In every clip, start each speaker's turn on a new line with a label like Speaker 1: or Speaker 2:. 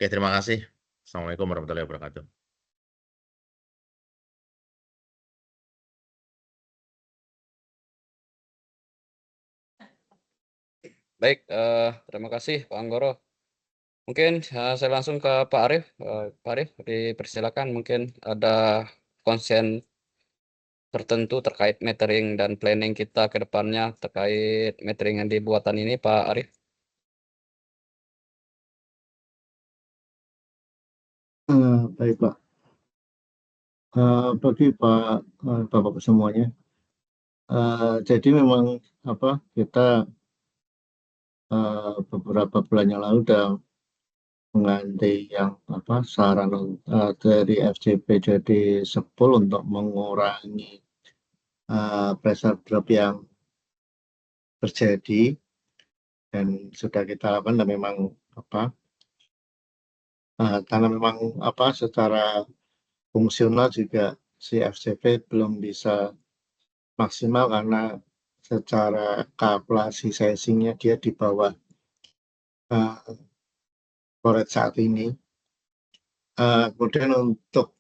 Speaker 1: Oke, terima kasih. Assalamualaikum warahmatullahi wabarakatuh.
Speaker 2: Baik, terima kasih Pak Anggoro. Mungkin saya langsung ke Pak Arif. Pak Arif, dipersilakan. Mungkin ada konsen tertentu terkait metering dan planning kita ke depannya terkait metering yang dibuatan ini, Pak Arif.
Speaker 3: Baik Pak, bagi Bapak semuanya. Jadi memang kita beberapa bulan yang lalu sudah mengganti yang saran dari FCP jadi 10 untuk mengurangi pressure drop yang terjadi, dan sudah kita lakukan. Dan memang karena memang secara fungsional juga si FCP belum bisa maksimal karena secara kalkulasi sizingnya dia di bawah floor rate saat ini. Kemudian untuk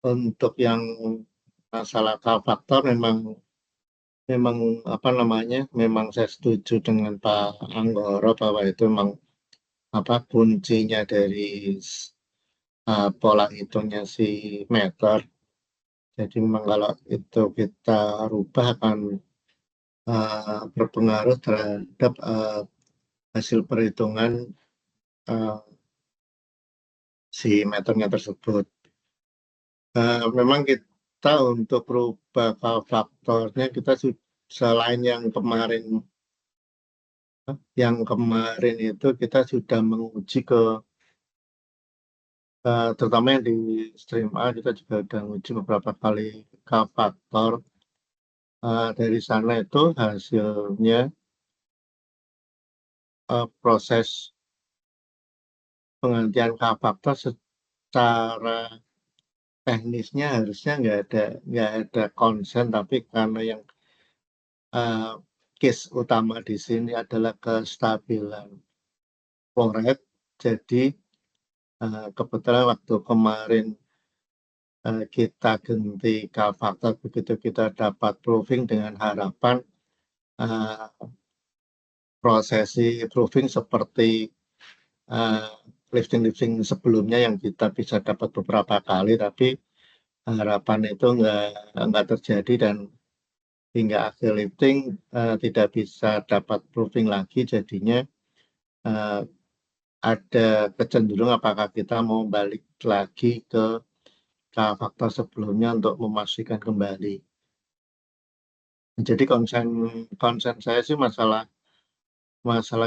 Speaker 3: untuk yang masalah faktor memang saya setuju dengan Pak Anggoro bahwa itu memang kuncinya dari pola hitungnya si meter. Jadi memang kalau itu kita rubah akan berpengaruh terhadap hasil perhitungan si meternya tersebut. Memang kita untuk berubah faktornya, kita selain yang kemarin itu kita sudah menguji ke terutama yang di stream A, kita juga sudah menguji beberapa kali faktor. Dari sana itu hasilnya proses penggantian faktor secara teknisnya harusnya nggak ada konsen, tapi karena yang case utama di sini adalah kestabilan flow rate. Jadi kebetulan waktu kemarin kita ganti faktor, begitu kita dapat proofing dengan harapan prosesi proofing seperti lifting sebelumnya yang kita bisa dapat beberapa kali, tapi harapan itu nggak terjadi, dan hingga akhir lifting tidak bisa dapat proofing lagi. Jadinya ada kecenderungan apakah kita mau balik lagi ke faktor sebelumnya untuk memastikan kembali. Jadi konsen saya sih masalah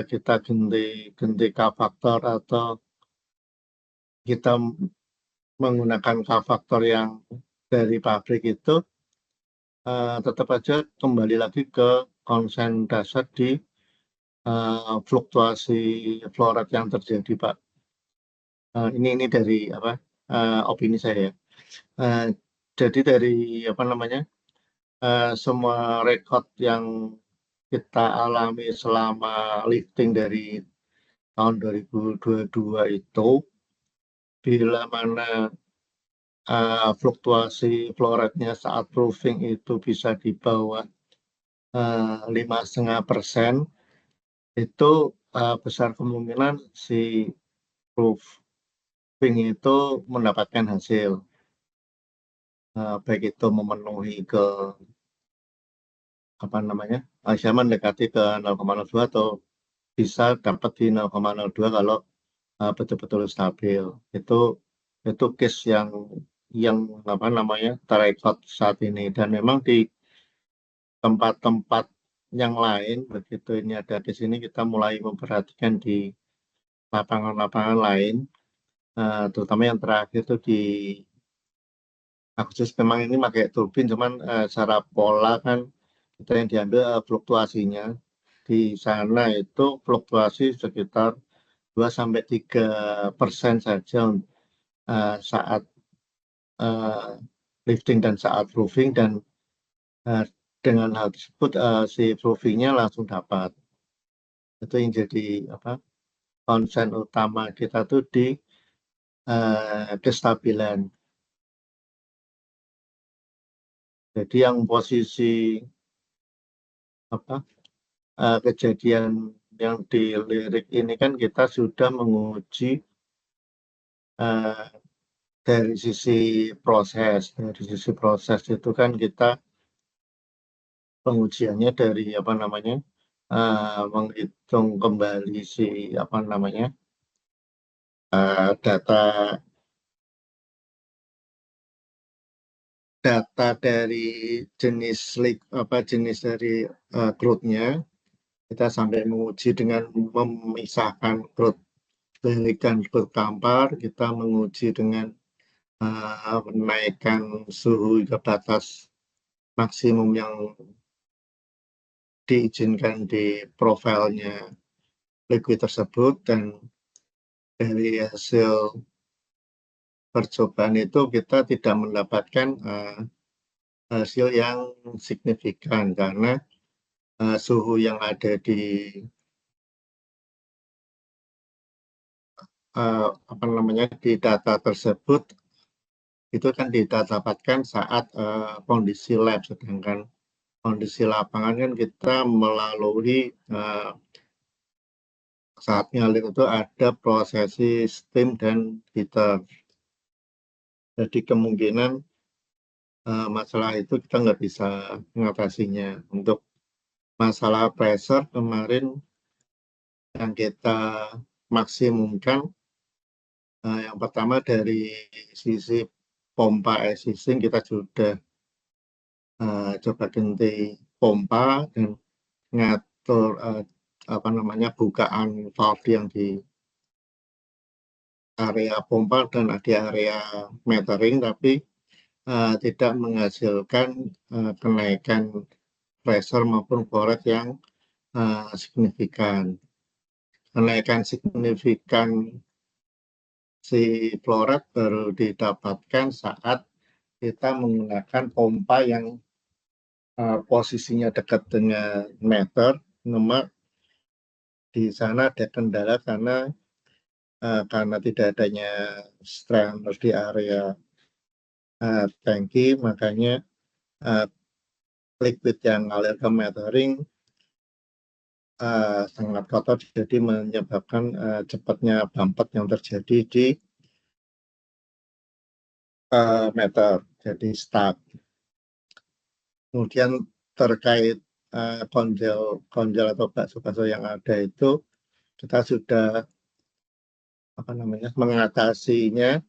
Speaker 3: kita ganti faktor atau kita menggunakan faktor yang dari pabrik itu tetap aja kembali lagi ke konsen dasar di fluktuasi flow rate yang terjadi, Pak. Ini dari opini saya. Jadi dari semua rekod yang kita alami selama lifting dari tahun 2022 itu, bila mana fluktuasi flow rate-nya saat proofing itu bisa di bawah 5,5%, itu besar kemungkinan si proofing itu mendapatkan hasil, baik itu memenuhi ke bisa mendekati ke 0,02 atau bisa dapat di 0,02 kalau betul-betul stabil. Itu case yang terrekod saat ini. Dan memang di tempat-tempat yang lain, begitu ini ada di sini, kita mulai memperhatikan di lapangan-lapangan lain, terutama yang terakhir itu di Agustus. Memang ini pakai turbin, cuman secara pola kan kita yang diambil fluktuasinya di sana itu fluktuasi sekitar 2-3% saja saat lifting dan saat proofing, dan dengan hal tersebut si proofingnya langsung dapat. Itu yang jadi konsen utama kita tuh di kestabilan. Jadi yang posisi kejadian yang dilirik ini kan kita sudah menguji dari sisi proses itu kan kita pengujiannya dari menghitung kembali data dari jenis dari crude-nya. Kita sampai menguji dengan memisahkan crude lirik dan crude kampar. Kita menguji dengan menaikkan suhu ke batas maksimum yang diizinkan di profilnya liquid tersebut, dan dari hasil percobaan itu kita tidak mendapatkan hasil yang signifikan karena suhu yang ada di di data tersebut itu kan didapatkan saat kondisi lab, sedangkan kondisi lapangan kan kita melalui saat ngalir itu ada prosesi steam dan heater. Jadi kemungkinan masalah itu kita nggak bisa mengatasinya. Untuk masalah pressure kemarin yang kita maksimumkan, yang pertama dari sisi pompa existing kita sudah coba ganti pompa dan ngatur bukaan valve yang di area pompa dan di area metering, tapi tidak menghasilkan kenaikan pressure maupun flow rate yang signifikan. Kenaikan signifikan si flow rate baru didapatkan saat kita menggunakan pompa yang posisinya dekat dengan meter. Nomor di sana ada kendala karena tidak adanya strainer di area tangki, makanya liquid yang ngalir ke metering sangat kotor, jadi menyebabkan cepatnya bumpet yang terjadi di meter, jadi stuck. Kemudian terkait konjel atau bakso-bakso yang ada itu, kita sudah mengatasinya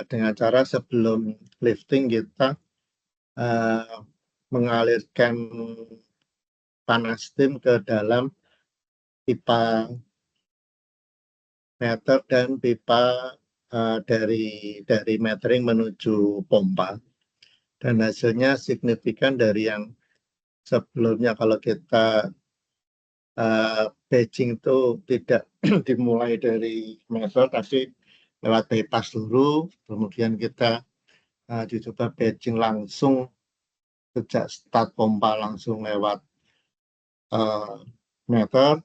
Speaker 3: dengan cara sebelum lifting kita mengalirkan panas steam ke dalam pipa meter dan pipa dari metering menuju pompa, dan hasilnya signifikan dari yang sebelumnya. Kalau kita batching itu tidak dimulai dari meter tapi lewat bypass dulu, kemudian kita dicoba batching langsung sejak start pompa langsung lewat meter.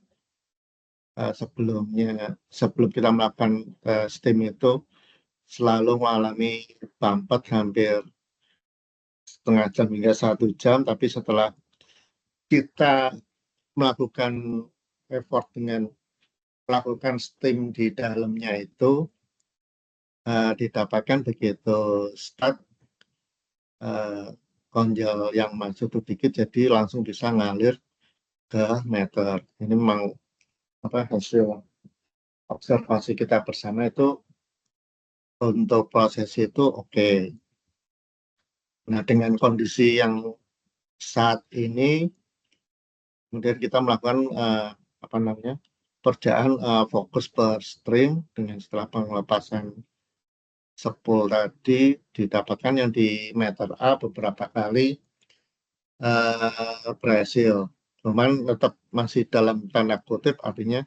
Speaker 3: Sebelum kita melakukan steam itu selalu mengalami bumpet hampir setengah jam hingga 1 jam, tapi setelah kita melakukan effort dengan melakukan steam di dalamnya itu didapatkan begitu start konjel yang masuk sedikit, jadi langsung bisa ngalir ke meter. Ini memang hasil observasi kita bersama itu untuk proses itu oke. Nah, dengan kondisi yang saat ini, kemudian kita melakukan pekerjaan fokus per stream dengan setelah pengelepasan spool tadi didapatkan yang di meter A beberapa kali berhasil. Cuman tetap masih dalam tanda kutip, artinya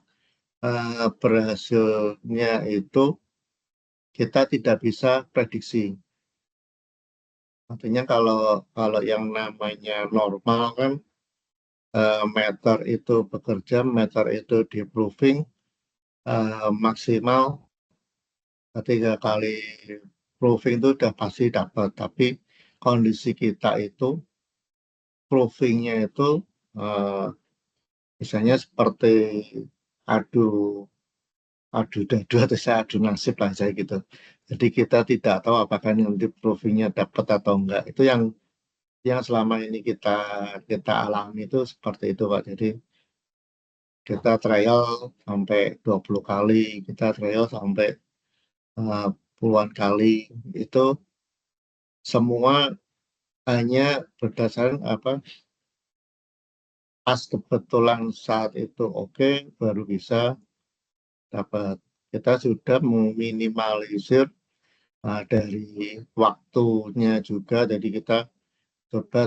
Speaker 3: berhasilnya itu kita tidak bisa prediksi. Artinya kalau yang namanya normal kan meter itu bekerja, meter itu di proofing, maksimal 3 kali proofing itu udah pasti dapat, tapi kondisi kita itu proofingnya itu misalnya seperti adu dadu atau adu nasib lah saya gitu. Jadi kita tidak tahu apakah nanti proofingnya dapat atau enggak. Itu yang selama ini kita alami itu seperti itu Pak. Jadi kita trial sampai 20 kali, kita trial sampai puluhan kali. Itu semua hanya berdasarkan pas kebetulan saat itu oke, baru bisa dapat. Kita sudah meminimalisir dari waktunya juga, jadi kita coba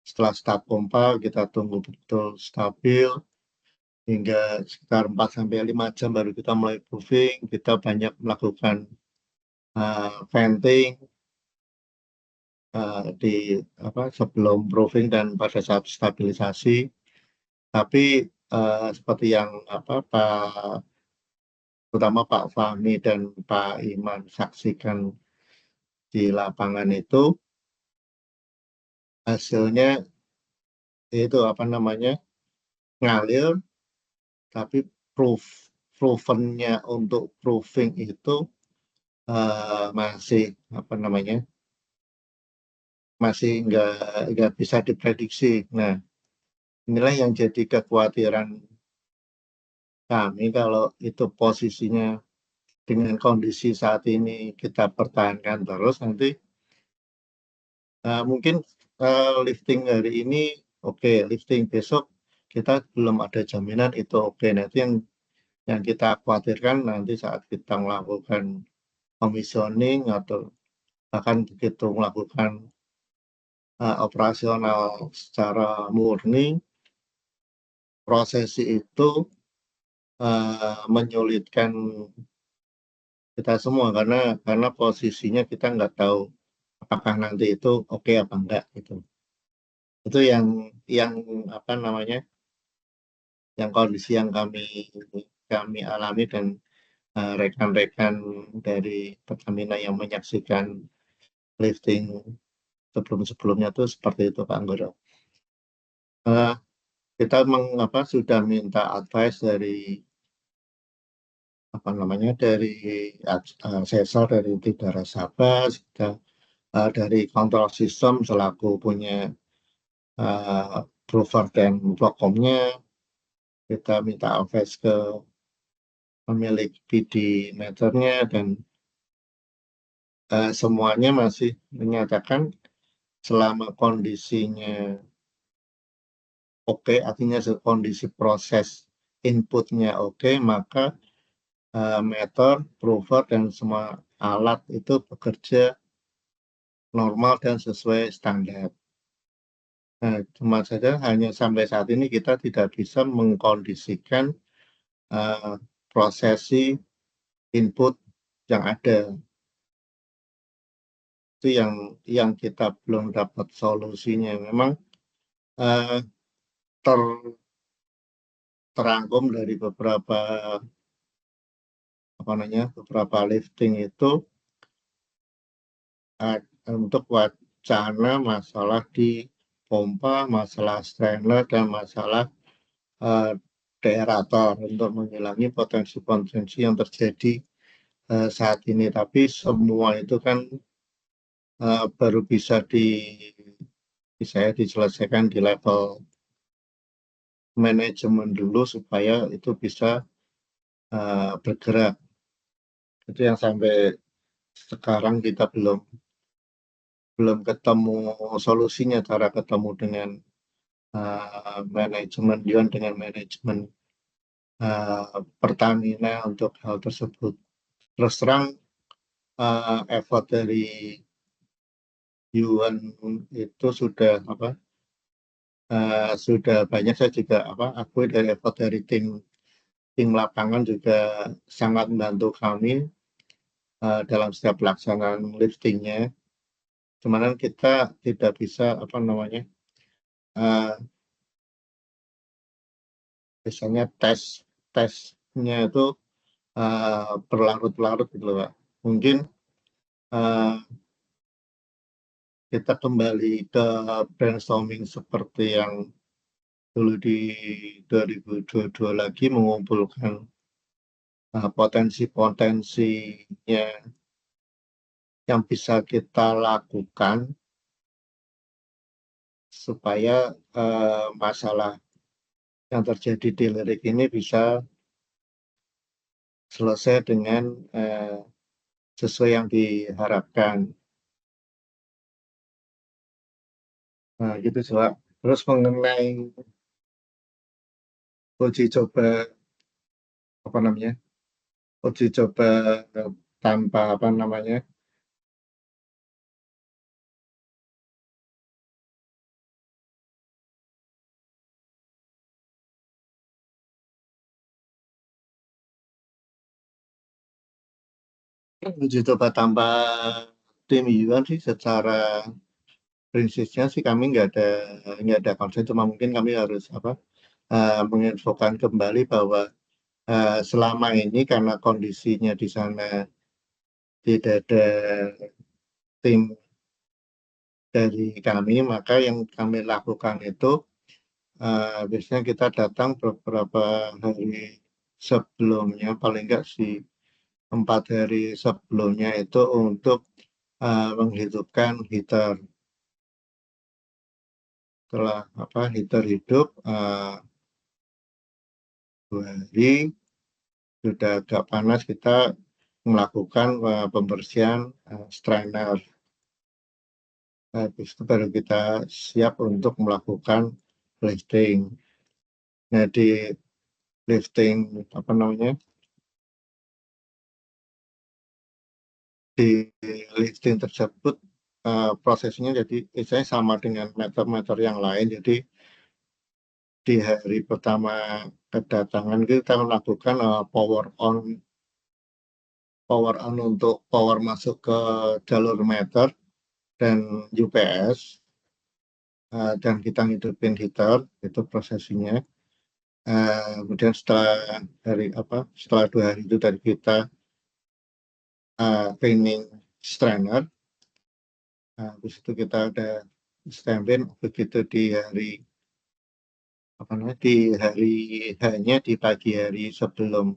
Speaker 3: setelah start pompa kita tunggu betul stabil hingga sekitar 4-5 jam baru kita mulai proofing. Kita banyak melakukan venting di sebelum proofing dan pada saat stabilisasi. Tapi seperti yang terutama Pak Fahmi dan Pak Iman saksikan di lapangan itu, hasilnya itu ngalir, tapi provennya untuk proofing itu masih masih nggak bisa diprediksi. Nah, inilah yang jadi kekhawatiran kami kalau itu posisinya dengan kondisi saat ini kita pertahankan terus, nanti mungkin lifting hari ini oke, lifting besok kita belum ada jaminan itu oke. Nanti yang kita khawatirkan nanti saat kita melakukan commissioning atau bahkan begitu melakukan operasional secara murni, prosesi itu menyulitkan kita semua karena posisinya kita nggak tahu apakah nanti itu oke apa enggak gitu. Itu yang yang kondisi yang kami alami dan rekan-rekan dari Pertamina yang menyaksikan lifting sebelum-sebelumnya itu seperti itu Pak Anggoro. Kita sudah minta advice dari dari asesor dari Tidara Sabah, dari kontrol sistem selaku punya prover dan Blockomnya. Kita minta advice ke pemilik PD meternya dan semuanya masih menyatakan selama kondisinya oke, artinya kondisi proses inputnya oke, maka meter, prover, dan semua alat itu bekerja normal dan sesuai standar. Nah, cuma saja hanya sampai saat ini kita tidak bisa mengkondisikan prosesi input yang ada. Itu yang kita belum dapat solusinya. Memang terangkum dari beberapa lifting itu untuk wacana masalah di pompa, masalah strainer, dan masalah deaerator untuk mengurangi potensi-potensi yang terjadi saat ini. Tapi semua itu kan baru bisa diselesaikan di level manajemen dulu supaya itu bisa bergerak. Itu yang sampai sekarang kita belum ketemu solusinya, cara ketemu dengan manajemen Dion dengan manajemen Pertamina untuk hal tersebut. Terus terang effort dari Yuan itu sudah sudah banyak. Saya juga akui dari effort dari tim lapangan juga sangat membantu kami dalam setiap pelaksanaan liftingnya. Cuman kita tidak bisa misalnya tes prosesnya itu berlarut-larut gitu loh Pak. Mungkin eh, kita kembali ke brainstorming seperti yang dulu di 2022 lagi, mengumpulkan potensi-potensinya yang bisa kita lakukan supaya masalah yang terjadi di lirik ini bisa selesai dengan sesuai yang diharapkan. Nah, gitu coba. Terus mengenai uji coba apa namanya? Uji coba tanpa apa namanya? Uji coba tanpa tim Yuan sih secara prinsipnya sih kami nggak ada konsen, cuma mungkin kami harus apa menginfokan kembali bahwa selama ini karena kondisinya di sana tidak ada tim dari kami, maka yang kami lakukan itu biasanya kita datang beberapa hari sebelumnya, paling enggak sih 4 hari sebelumnya itu untuk menghidupkan heater. Setelah heater hidup 2 hari sudah agak panas, kita melakukan pembersihan strainer. Habis itu baru kita siap untuk melakukan lifting. Nah, di lifting apa namanya? Di lifting tersebut prosesnya jadi misalnya sama dengan meter-meter yang lain. Jadi di hari pertama kedatangan kita melakukan power on untuk power masuk ke jalur meter dan UPS, dan kita hidupin heater, itu prosesinya. Kemudian setelah 2 hari itu dari kita cleaning strainer, habis itu kita ada standby. Begitu di hari hanya di pagi hari sebelum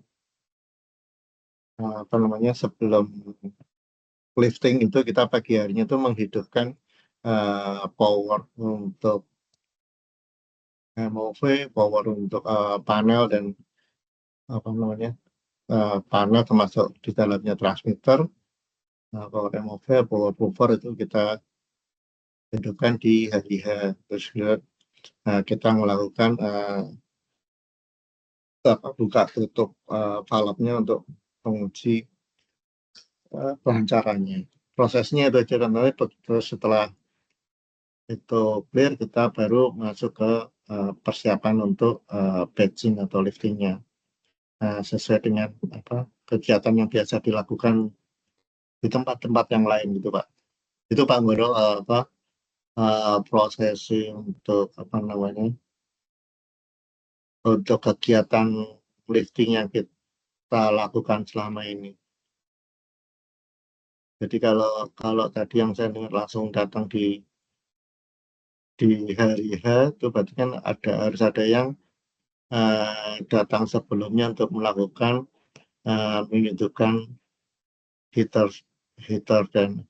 Speaker 3: sebelum lifting itu, kita pagi harinya itu menghidupkan power untuk MOV, power untuk panel dan panel termasuk di dalamnya transmitter, power MOV, power buffer itu kita hidupkan di hari H. Terus kita melakukan buka tutup valve-nya untuk menguji pelancarannya. Prosesnya itu aja kan. Terus setelah itu clear, kita baru masuk ke persiapan untuk batching atau liftingnya, sesuai dengan kegiatan yang biasa dilakukan di tempat-tempat yang lain gitu Pak. Itu Pak Goro prosesi untuk untuk kegiatan lifting yang kita lakukan selama ini. Jadi kalau tadi yang saya dengar langsung datang di hari H, itu berarti kan harus ada yang datang sebelumnya untuk melakukan menghidupkan heater dan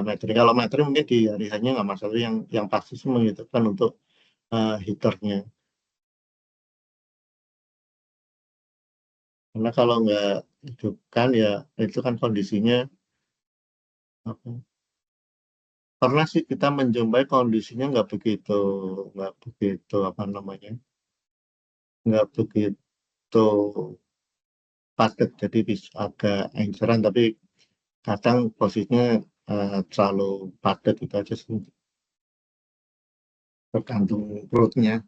Speaker 3: metering. Kalau metering mungkin di hari hanya nggak masalah, yang pasti sih menghidupkan untuk heaternya. Karena kalau nggak hidupkan ya itu kan kondisinya pernah sih kita menjumpai kondisinya nggak begitu nggak begitu padat, jadi bisa agak enceran, tapi kadang posisinya terlalu padat, itu aja sih, tergantung perutnya.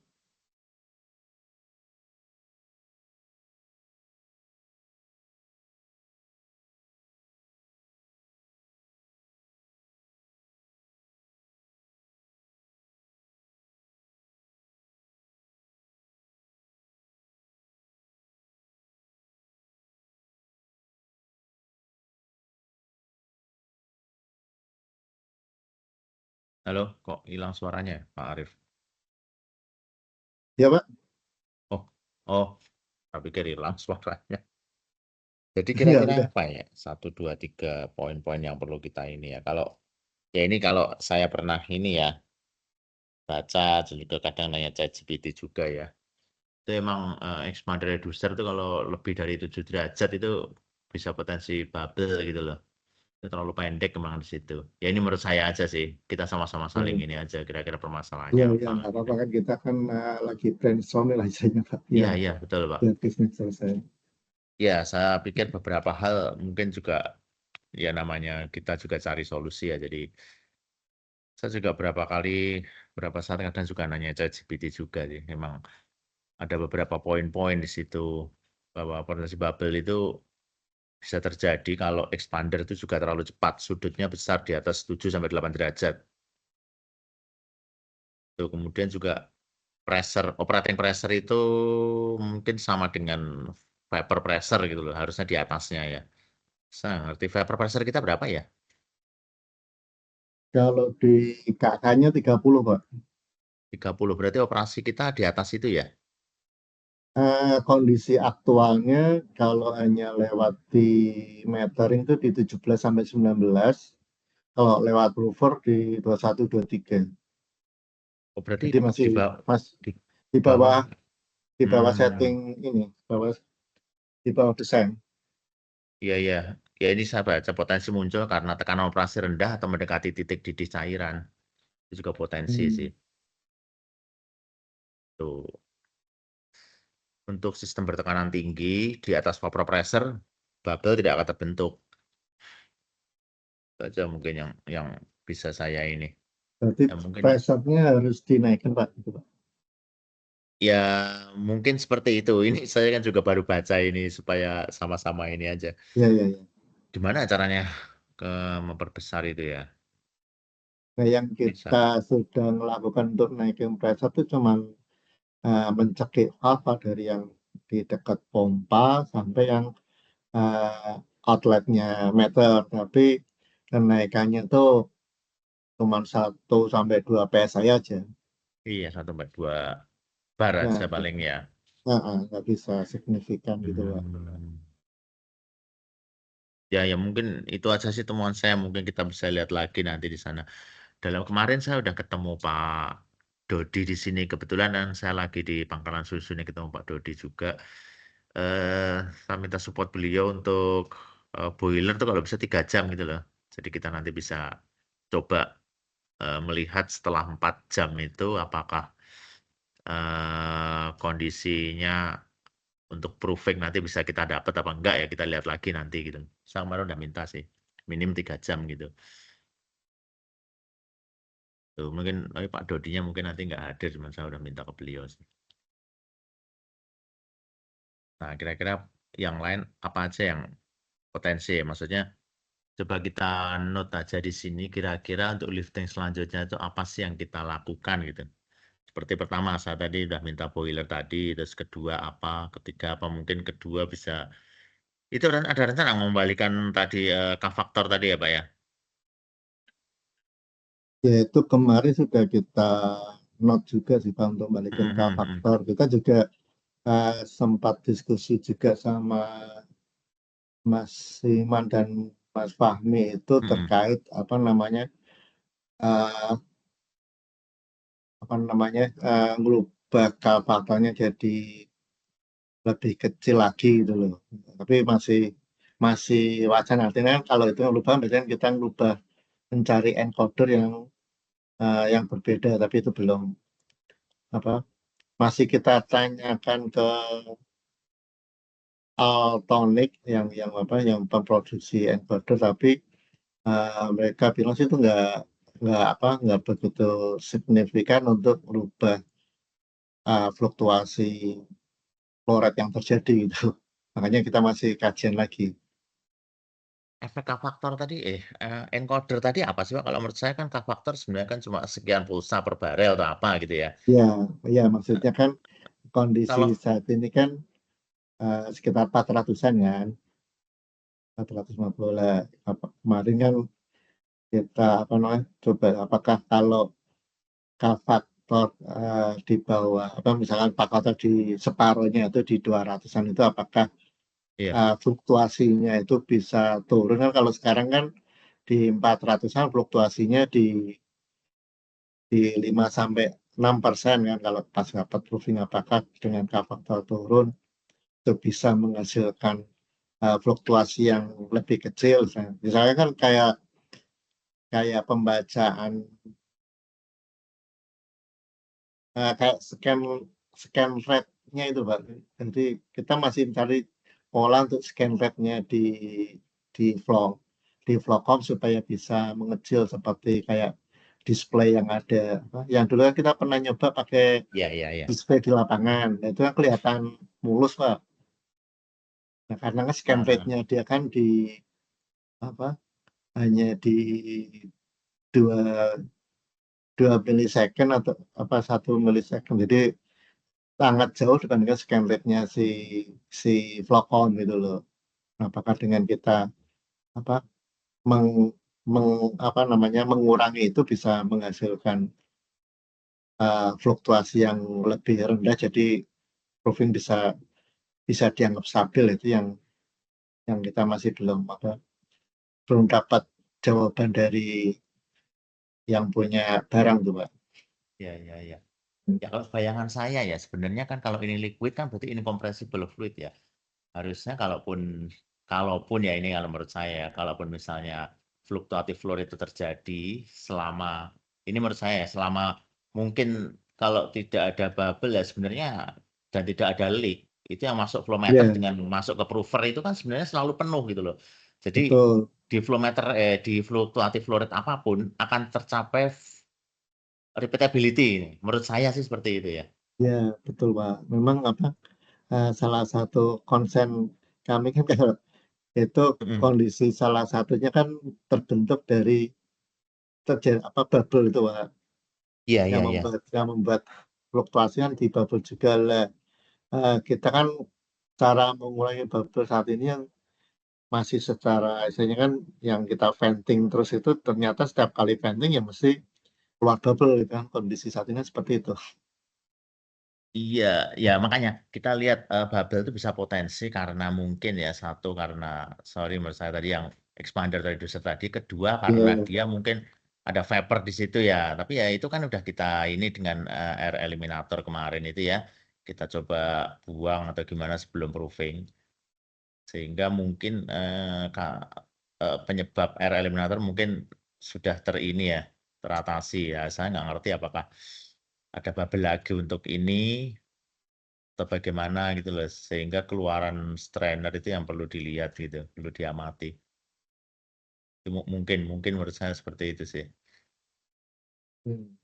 Speaker 1: Halo, kok hilang suaranya ya, Pak Arif?
Speaker 3: Ya Pak,
Speaker 1: Oh, oh, saya pikir hilang suaranya. Jadi
Speaker 3: ya
Speaker 1: kira-kira
Speaker 3: udah.
Speaker 1: apa ya? 1, 2, 3 poin-poin yang perlu kita ini ya. Kalau ya ini kalau saya pernah ini ya baca dan juga kadang nanya ChatGPT juga ya. Itu emang expander reducer itu kalau lebih dari 7 derajat itu bisa potensi bubble gitu loh. Itu terlalu pendek emang di situ. Ya ini menurut saya aja sih. Kita sama-sama saling
Speaker 3: Ya,
Speaker 1: ini aja kira-kira permasalahannya
Speaker 3: ya,
Speaker 1: apa
Speaker 3: nggak
Speaker 1: gitu.
Speaker 3: apa-apa kan kita kan lagi brainstorming lah istilahnya Pak.
Speaker 1: Iya,
Speaker 3: Ya,
Speaker 1: iya, betul, Pak.
Speaker 3: biar bisnis selesai.
Speaker 1: Ya, saya pikir beberapa hal mungkin juga ya namanya kita juga cari solusi ya. Jadi saya juga berapa saat kadang juga nanya ChatGPT juga sih. Memang ada beberapa poin-poin di situ bahwa potensi bubble itu bisa terjadi kalau expander itu juga terlalu cepat. Sudutnya besar di atas 7 sampai 8 derajat. Tuh, kemudian juga operating pressure itu mungkin sama dengan vapor pressure gitu loh. Harusnya di atasnya ya. Saya ngerti vapor pressure kita berapa ya?
Speaker 3: Kalau di KK-nya 30 Pak.
Speaker 1: 30. Berarti operasi kita di atas itu ya?
Speaker 3: Kondisi aktualnya kalau hanya lewat di metering itu di 17 sampai 19, kalau lewat rover di 21 23.
Speaker 1: Oh, berarti
Speaker 3: Jadi masih
Speaker 1: di bawah,
Speaker 3: mas
Speaker 1: di
Speaker 3: di
Speaker 1: bawah.
Speaker 3: bawah di bawah setting
Speaker 1: Hmm,
Speaker 3: ini, di bawah desain.
Speaker 1: iya, iya. Ya ini saya baca potensi muncul karena tekanan operasi rendah atau mendekati titik didih cairan. Itu juga potensi sih.
Speaker 3: Hmm.
Speaker 1: Tuh. Untuk sistem bertekanan tinggi di atas vapor pressure, bubble tidak akan terbentuk. Itu aja mungkin yang bisa saya ini.
Speaker 3: Berarti
Speaker 1: Ya mungkin
Speaker 3: pressure-nya harus dinaikkan Pak, gitu, Pak.
Speaker 1: ya mungkin seperti itu. Ini saya kan juga baru baca ini supaya sama-sama ini aja.
Speaker 3: Ya, ya, ya.
Speaker 1: Gimana caranya ke memperbesar itu ya?
Speaker 3: Nah, yang
Speaker 1: Bisa.
Speaker 3: kita sudah melakukan untuk naikin pressure itu cuma mencekik valve dari yang di dekat pompa sampai yang outletnya meter, tapi kenaikannya tuh cuma 1 sampai 2 PSI aja.
Speaker 1: Iya, 1 sampai 2 bar
Speaker 3: Ya,
Speaker 1: aja paling ya.
Speaker 3: nggak bisa signifikan gitu, Pak.
Speaker 1: Hmm. Ya, ya mungkin itu aja sih temuan saya. Mungkin kita bisa lihat lagi nanti di sana. Dalam kemarin saya udah ketemu Pak Dodi di sini. Kebetulan kan saya lagi di Pangkalan Susu nih ketemu Pak Dodi juga. Saya minta support beliau untuk boiler tuh kalau bisa 3 jam gitu loh. Jadi kita nanti bisa coba melihat setelah 4 jam itu apakah kondisinya untuk proofing nanti bisa kita dapat apa enggak ya kita lihat lagi nanti gitu. Saya kemarin udah minta sih minim 3 jam gitu. Tuh, mungkin Pak Dodinya mungkin nanti nggak hadir, cuman saya udah minta ke beliau sih. Nah, kira-kira yang lain apa aja yang potensi ya? Maksudnya coba kita note aja di sini kira-kira untuk lifting selanjutnya itu apa sih yang kita lakukan gitu. Seperti pertama saya tadi udah minta boiler tadi, terus kedua apa, ketiga apa mungkin kedua bisa itu ada rencana mengembalikan tadi K-faktor tadi ya Pak ya?
Speaker 3: Ya, itu kemarin sudah kita note juga sih, Pak, untuk balikin ke
Speaker 1: Mhm,
Speaker 3: faktor. Kita juga sempat diskusi juga sama Mas Iman dan Mas Fahmi itu
Speaker 1: mhm.
Speaker 3: terkait eh, ngerubah faktornya jadi lebih kecil lagi gitu loh. Tapi masih masih wacana. Artinya kan kalau itu ngerubah, biasanya kita ngerubah mencari encoder yang berbeda, tapi itu belum apa. Masih kita tanyakan ke Altonic yang memproduksi encoder, tapi mereka bilang sih itu nggak begitu signifikan untuk merubah fluktuasi flow rate yang terjadi gitu. Makanya kita masih kajian lagi.
Speaker 1: Efek K-faktor tadi, encoder tadi apa sih Pak? Kalau menurut saya kan K-faktor sebenarnya kan cuma sekian pulsa per barel atau apa gitu ya.
Speaker 3: Ya, ya maksudnya kan kondisi
Speaker 1: Kalau
Speaker 3: saat ini kan sekitar 400-an kan, 450 lah. Kemarin kan kita apa namanya coba apakah kalau K faktor di bawah apa misalkan K faktor di separuhnya itu di 200-an itu apakah
Speaker 1: Iya,
Speaker 3: fluktuasinya itu bisa turun kan kalau sekarang kan di 400-an fluktuasinya di 5 sampai 6% kan kalau pas dapat proofing apakah dengan K faktor turun itu bisa menghasilkan fluktuasi yang lebih kecil misalnya kan kayak kayak pembacaan kayak scan rate-nya itu Pak. Jadi kita masih mencari pola untuk scan rate-nya di Vlogcom supaya bisa mengecil seperti kayak display yang ada. Yang dulu kan kita pernah nyoba pakai
Speaker 1: iya, iya, iya.
Speaker 3: display di lapangan. Nah, itu kan kelihatan mulus Pak. Nah, karena kan scan
Speaker 1: Heeh.
Speaker 3: rate-nya dia kan di apa hanya di dua 2 milisecond atau apa 1 milisecond. Jadi sangat jauh dibandingkan scan rate-nya si Vlogcom gitu loh. Nah, apakah dengan kita apa meng, apa namanya mengurangi itu bisa menghasilkan fluktuasi yang lebih rendah jadi proofing bisa bisa dianggap stabil itu yang kita masih belum dapat jawaban dari yang punya barang tuh Pak.
Speaker 1: Iya, iya, iya. Ya kalau bayangan saya ya sebenarnya kan kalau ini liquid kan berarti incompressible fluid ya. Harusnya kalaupun ya ini kalau menurut saya ya, kalaupun misalnya fluktuatif flow itu terjadi selama ini menurut saya ya, selama mungkin kalau tidak ada bubble ya sebenarnya dan tidak ada leak itu yang masuk flow meter
Speaker 3: Iya,
Speaker 1: dengan masuk ke prover itu kan sebenarnya selalu penuh gitu loh. Jadi
Speaker 3: betul.
Speaker 1: di flow meter di fluktuatif flow rate apapun akan tercapai repeatability ini. Menurut saya sih seperti itu ya.
Speaker 3: Ya, betul Pak. Memang salah satu konsen kami kan kalau itu
Speaker 1: Mm-mm.
Speaker 3: kondisi salah satunya kan terbentuk dari terjadi apa bubble itu Pak
Speaker 1: Iya, iya,
Speaker 3: yang
Speaker 1: iya.
Speaker 3: membuat fluktuasi kan di bubble juga lah. Kita kan cara mengurangi bubble saat ini yang masih secara istilahnya kan yang kita venting terus itu ternyata setiap kali venting ya mesti keluar bubble gitu kan kondisi saat ini seperti itu.
Speaker 1: Iya, ya makanya kita lihat bubble itu bisa potensi karena mungkin ya satu karena sorry menurut saya tadi yang expander reducer tadi, kedua karena
Speaker 3: Ya,
Speaker 1: dia mungkin ada vapor di situ ya. Tapi ya itu kan udah kita ini dengan air eliminator kemarin itu ya kita coba buang atau gimana sebelum proofing sehingga mungkin penyebab air eliminator mungkin sudah terini ya teratasi ya. Saya nggak ngerti apakah ada bubble lagi untuk ini atau bagaimana gitu loh sehingga keluaran strainer itu yang perlu dilihat gitu perlu diamati itu mungkin menurut saya seperti itu sih
Speaker 3: hmm.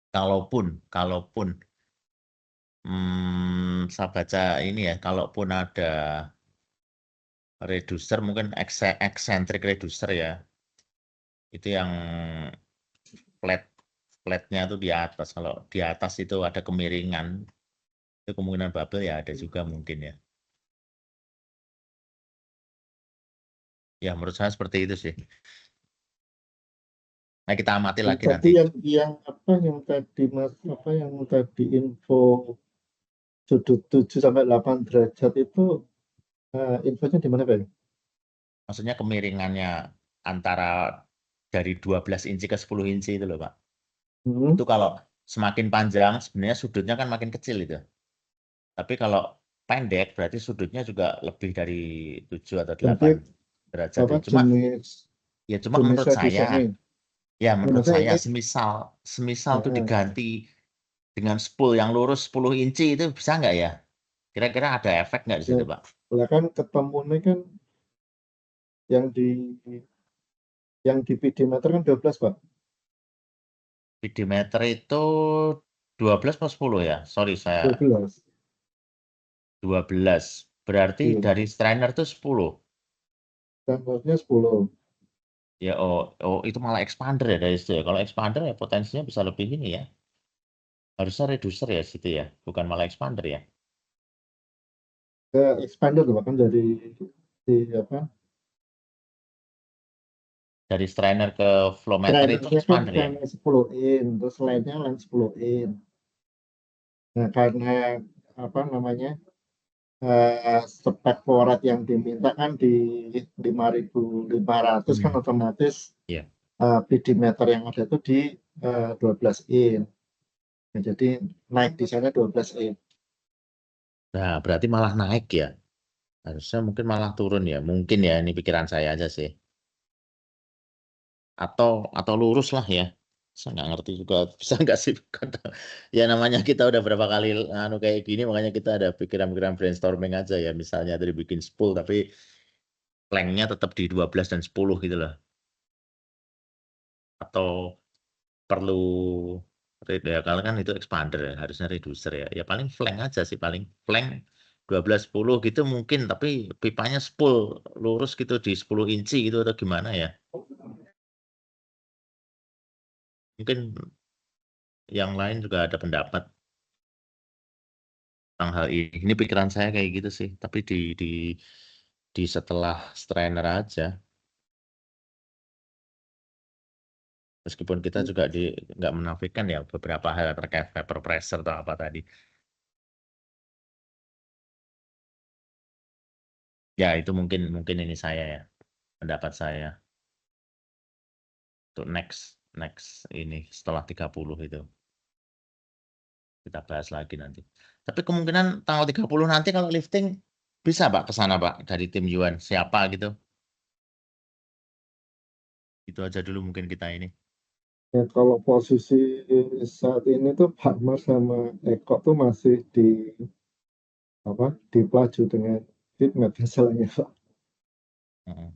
Speaker 1: kalaupun saya baca ini ya kalaupun ada reducer mungkin eccentric reducer ya itu yang flatnya tuh di atas kalau di atas itu ada kemiringan itu kemungkinan bubble ya ada juga mungkin ya ya menurut saya seperti itu sih nah kita amati lagi
Speaker 3: Tapi
Speaker 1: nanti
Speaker 3: yang apa yang tadi Mas apa yang tadi info sudut 7 sampai 8 derajat itu infonya di mana Pak?
Speaker 1: maksudnya kemiringannya antara dari 12 inci ke 10 inci itu loh Pak.
Speaker 3: Hmm.
Speaker 1: Itu kalau semakin panjang sebenarnya sudutnya kan makin kecil itu. Tapi kalau pendek berarti sudutnya juga lebih dari 7 atau
Speaker 3: Berarti
Speaker 1: 8 derajat
Speaker 3: apa
Speaker 1: itu. Cuma menurut
Speaker 3: jenisnya di
Speaker 1: saya
Speaker 3: sini.
Speaker 1: ya menurut
Speaker 3: Maksudnya
Speaker 1: saya
Speaker 3: ini
Speaker 1: semisal tuh diganti dengan spool yang lurus 10 inci itu bisa nggak ya? Kira-kira ada efek nggak di
Speaker 3: ya,
Speaker 1: situ Pak?
Speaker 3: lah kan ketemunya kan yang di pedometer kan 12 Pak.
Speaker 1: Speedometer itu 12 plus 10 ya? Sorry saya
Speaker 3: 12.
Speaker 1: 12. Berarti
Speaker 3: Iya.
Speaker 1: dari strainer tuh 10.
Speaker 3: Standarnya 10.
Speaker 1: Ya, itu malah expander ya dari situ ya. Kalau expander ya potensinya bisa lebih ini ya. Harusnya reducer ya situ ya, bukan malah expander ya.
Speaker 3: Expander tuh bahkan dari di apa
Speaker 1: dari strainer ke flow meter itu
Speaker 3: Trainernya kan
Speaker 1: expander ya?
Speaker 3: yang 10 in, terus lainnya lain 10 in. Nah, karena apa namanya spek forward yang diminta kan di 5.500 kan otomatis
Speaker 1: Iya.
Speaker 3: PD-meter yang ada itu di 12 in. Nah, jadi naik di sana 12 in.
Speaker 1: Nah, berarti malah naik ya. Harusnya mungkin malah turun ya. Mungkin ya, ini pikiran saya aja sih. Atau lurus lah ya. Saya nggak ngerti juga bisa nggak sih. Ya namanya kita udah berapa kali kayak gini, makanya kita ada pikiran-pikiran brainstorming aja ya. Misalnya tadi bikin spool, tapi lengthnya tetap di 12 dan 10 gitu loh. Atau perlu ya kalau kan itu expander ya, harusnya reducer ya. Ya paling flank aja sih, paling flank 12 10 gitu mungkin, tapi pipanya spool lurus gitu di 10 inci gitu atau gimana ya. Mungkin yang lain juga ada pendapat tentang hal ini. Ini pikiran saya kayak gitu sih, tapi di setelah strainer aja. Meskipun kita juga nggak menafikan ya beberapa hal terkait vapor pressure atau apa tadi. Ya itu mungkin ini saya ya, pendapat saya untuk next ini setelah 30 itu. Kita bahas lagi nanti. Tapi kemungkinan tanggal 30 nanti kalau lifting bisa Pak ke sana Pak dari tim Yuan. Siapa gitu? Itu aja dulu mungkin kita ini.
Speaker 3: Ya, kalau posisi saat ini tuh Pak Mas sama Eko tuh masih di pelaju dengan Fitmet masalahnya Pak.
Speaker 1: Heeh.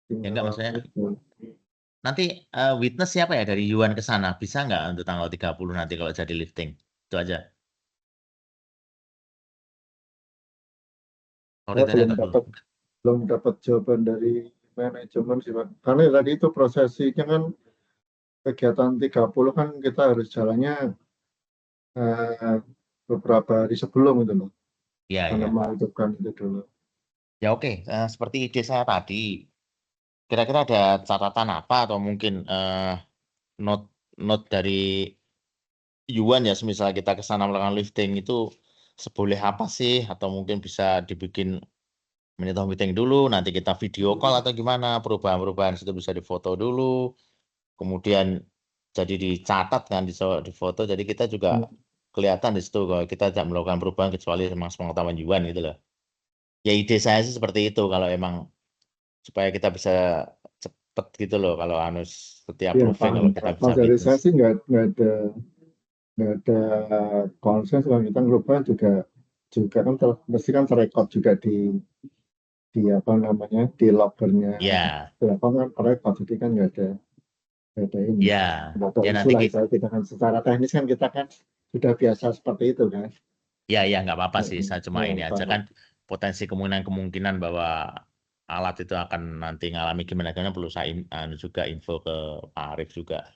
Speaker 1: Ya
Speaker 3: Tinggal
Speaker 1: enggak maksudnya
Speaker 3: itu.
Speaker 1: nanti witness siapa ya dari Yuan ke sana? Bisa nggak untuk tanggal 30 nanti kalau jadi lifting? Itu aja. Sorry
Speaker 3: Saya
Speaker 1: tadi agak
Speaker 3: belum dapat jawaban dari manajemen sih Pak. Karena tadi itu prosesinya kan kegiatan 30 kan kita harus jalannya beberapa hari sebelum itu loh.
Speaker 1: Ya,
Speaker 3: Karena
Speaker 1: ya.
Speaker 3: menentukan itu dulu.
Speaker 1: Ya oke, seperti ide saya tadi. Kira-kira ada catatan apa atau mungkin note note dari Yuan ya, semisal kita ke sana melakukan lifting itu seboleh apa sih? Atau mungkin bisa dibikin meeting dulu, nanti kita video call atau gimana? Perubahan-perubahan itu bisa difoto dulu, kemudian jadi dicatat kan di foto, jadi kita juga kelihatan di situ kalau kita tidak melakukan perubahan kecuali memang sepengetahuan Yuan gitu loh. Ya ide saya sih seperti itu kalau emang supaya kita bisa cepet gitu loh kalau setiap
Speaker 3: Ya,
Speaker 1: proofing kalau kita bisa
Speaker 3: kalau dari saya
Speaker 1: witness.
Speaker 3: sih nggak ada konsen kalau kita ngerubah juga kan mesti kan terrekod juga di apa namanya di loggernya
Speaker 1: Ya,
Speaker 3: telepon kan terrekod jadi kan nggak ada ini
Speaker 1: ya,
Speaker 3: nggak ada
Speaker 1: ya
Speaker 3: isu
Speaker 1: nanti
Speaker 3: lah kita kan secara teknis kan kita kan sudah biasa seperti itu kan.
Speaker 1: ya nggak apa-apa sih. Saya cuma ini aja
Speaker 3: Paham.
Speaker 1: kan potensi kemungkinan bahwa alat itu akan nanti ngalami gimana perlu saya juga info ke Pak Arief juga.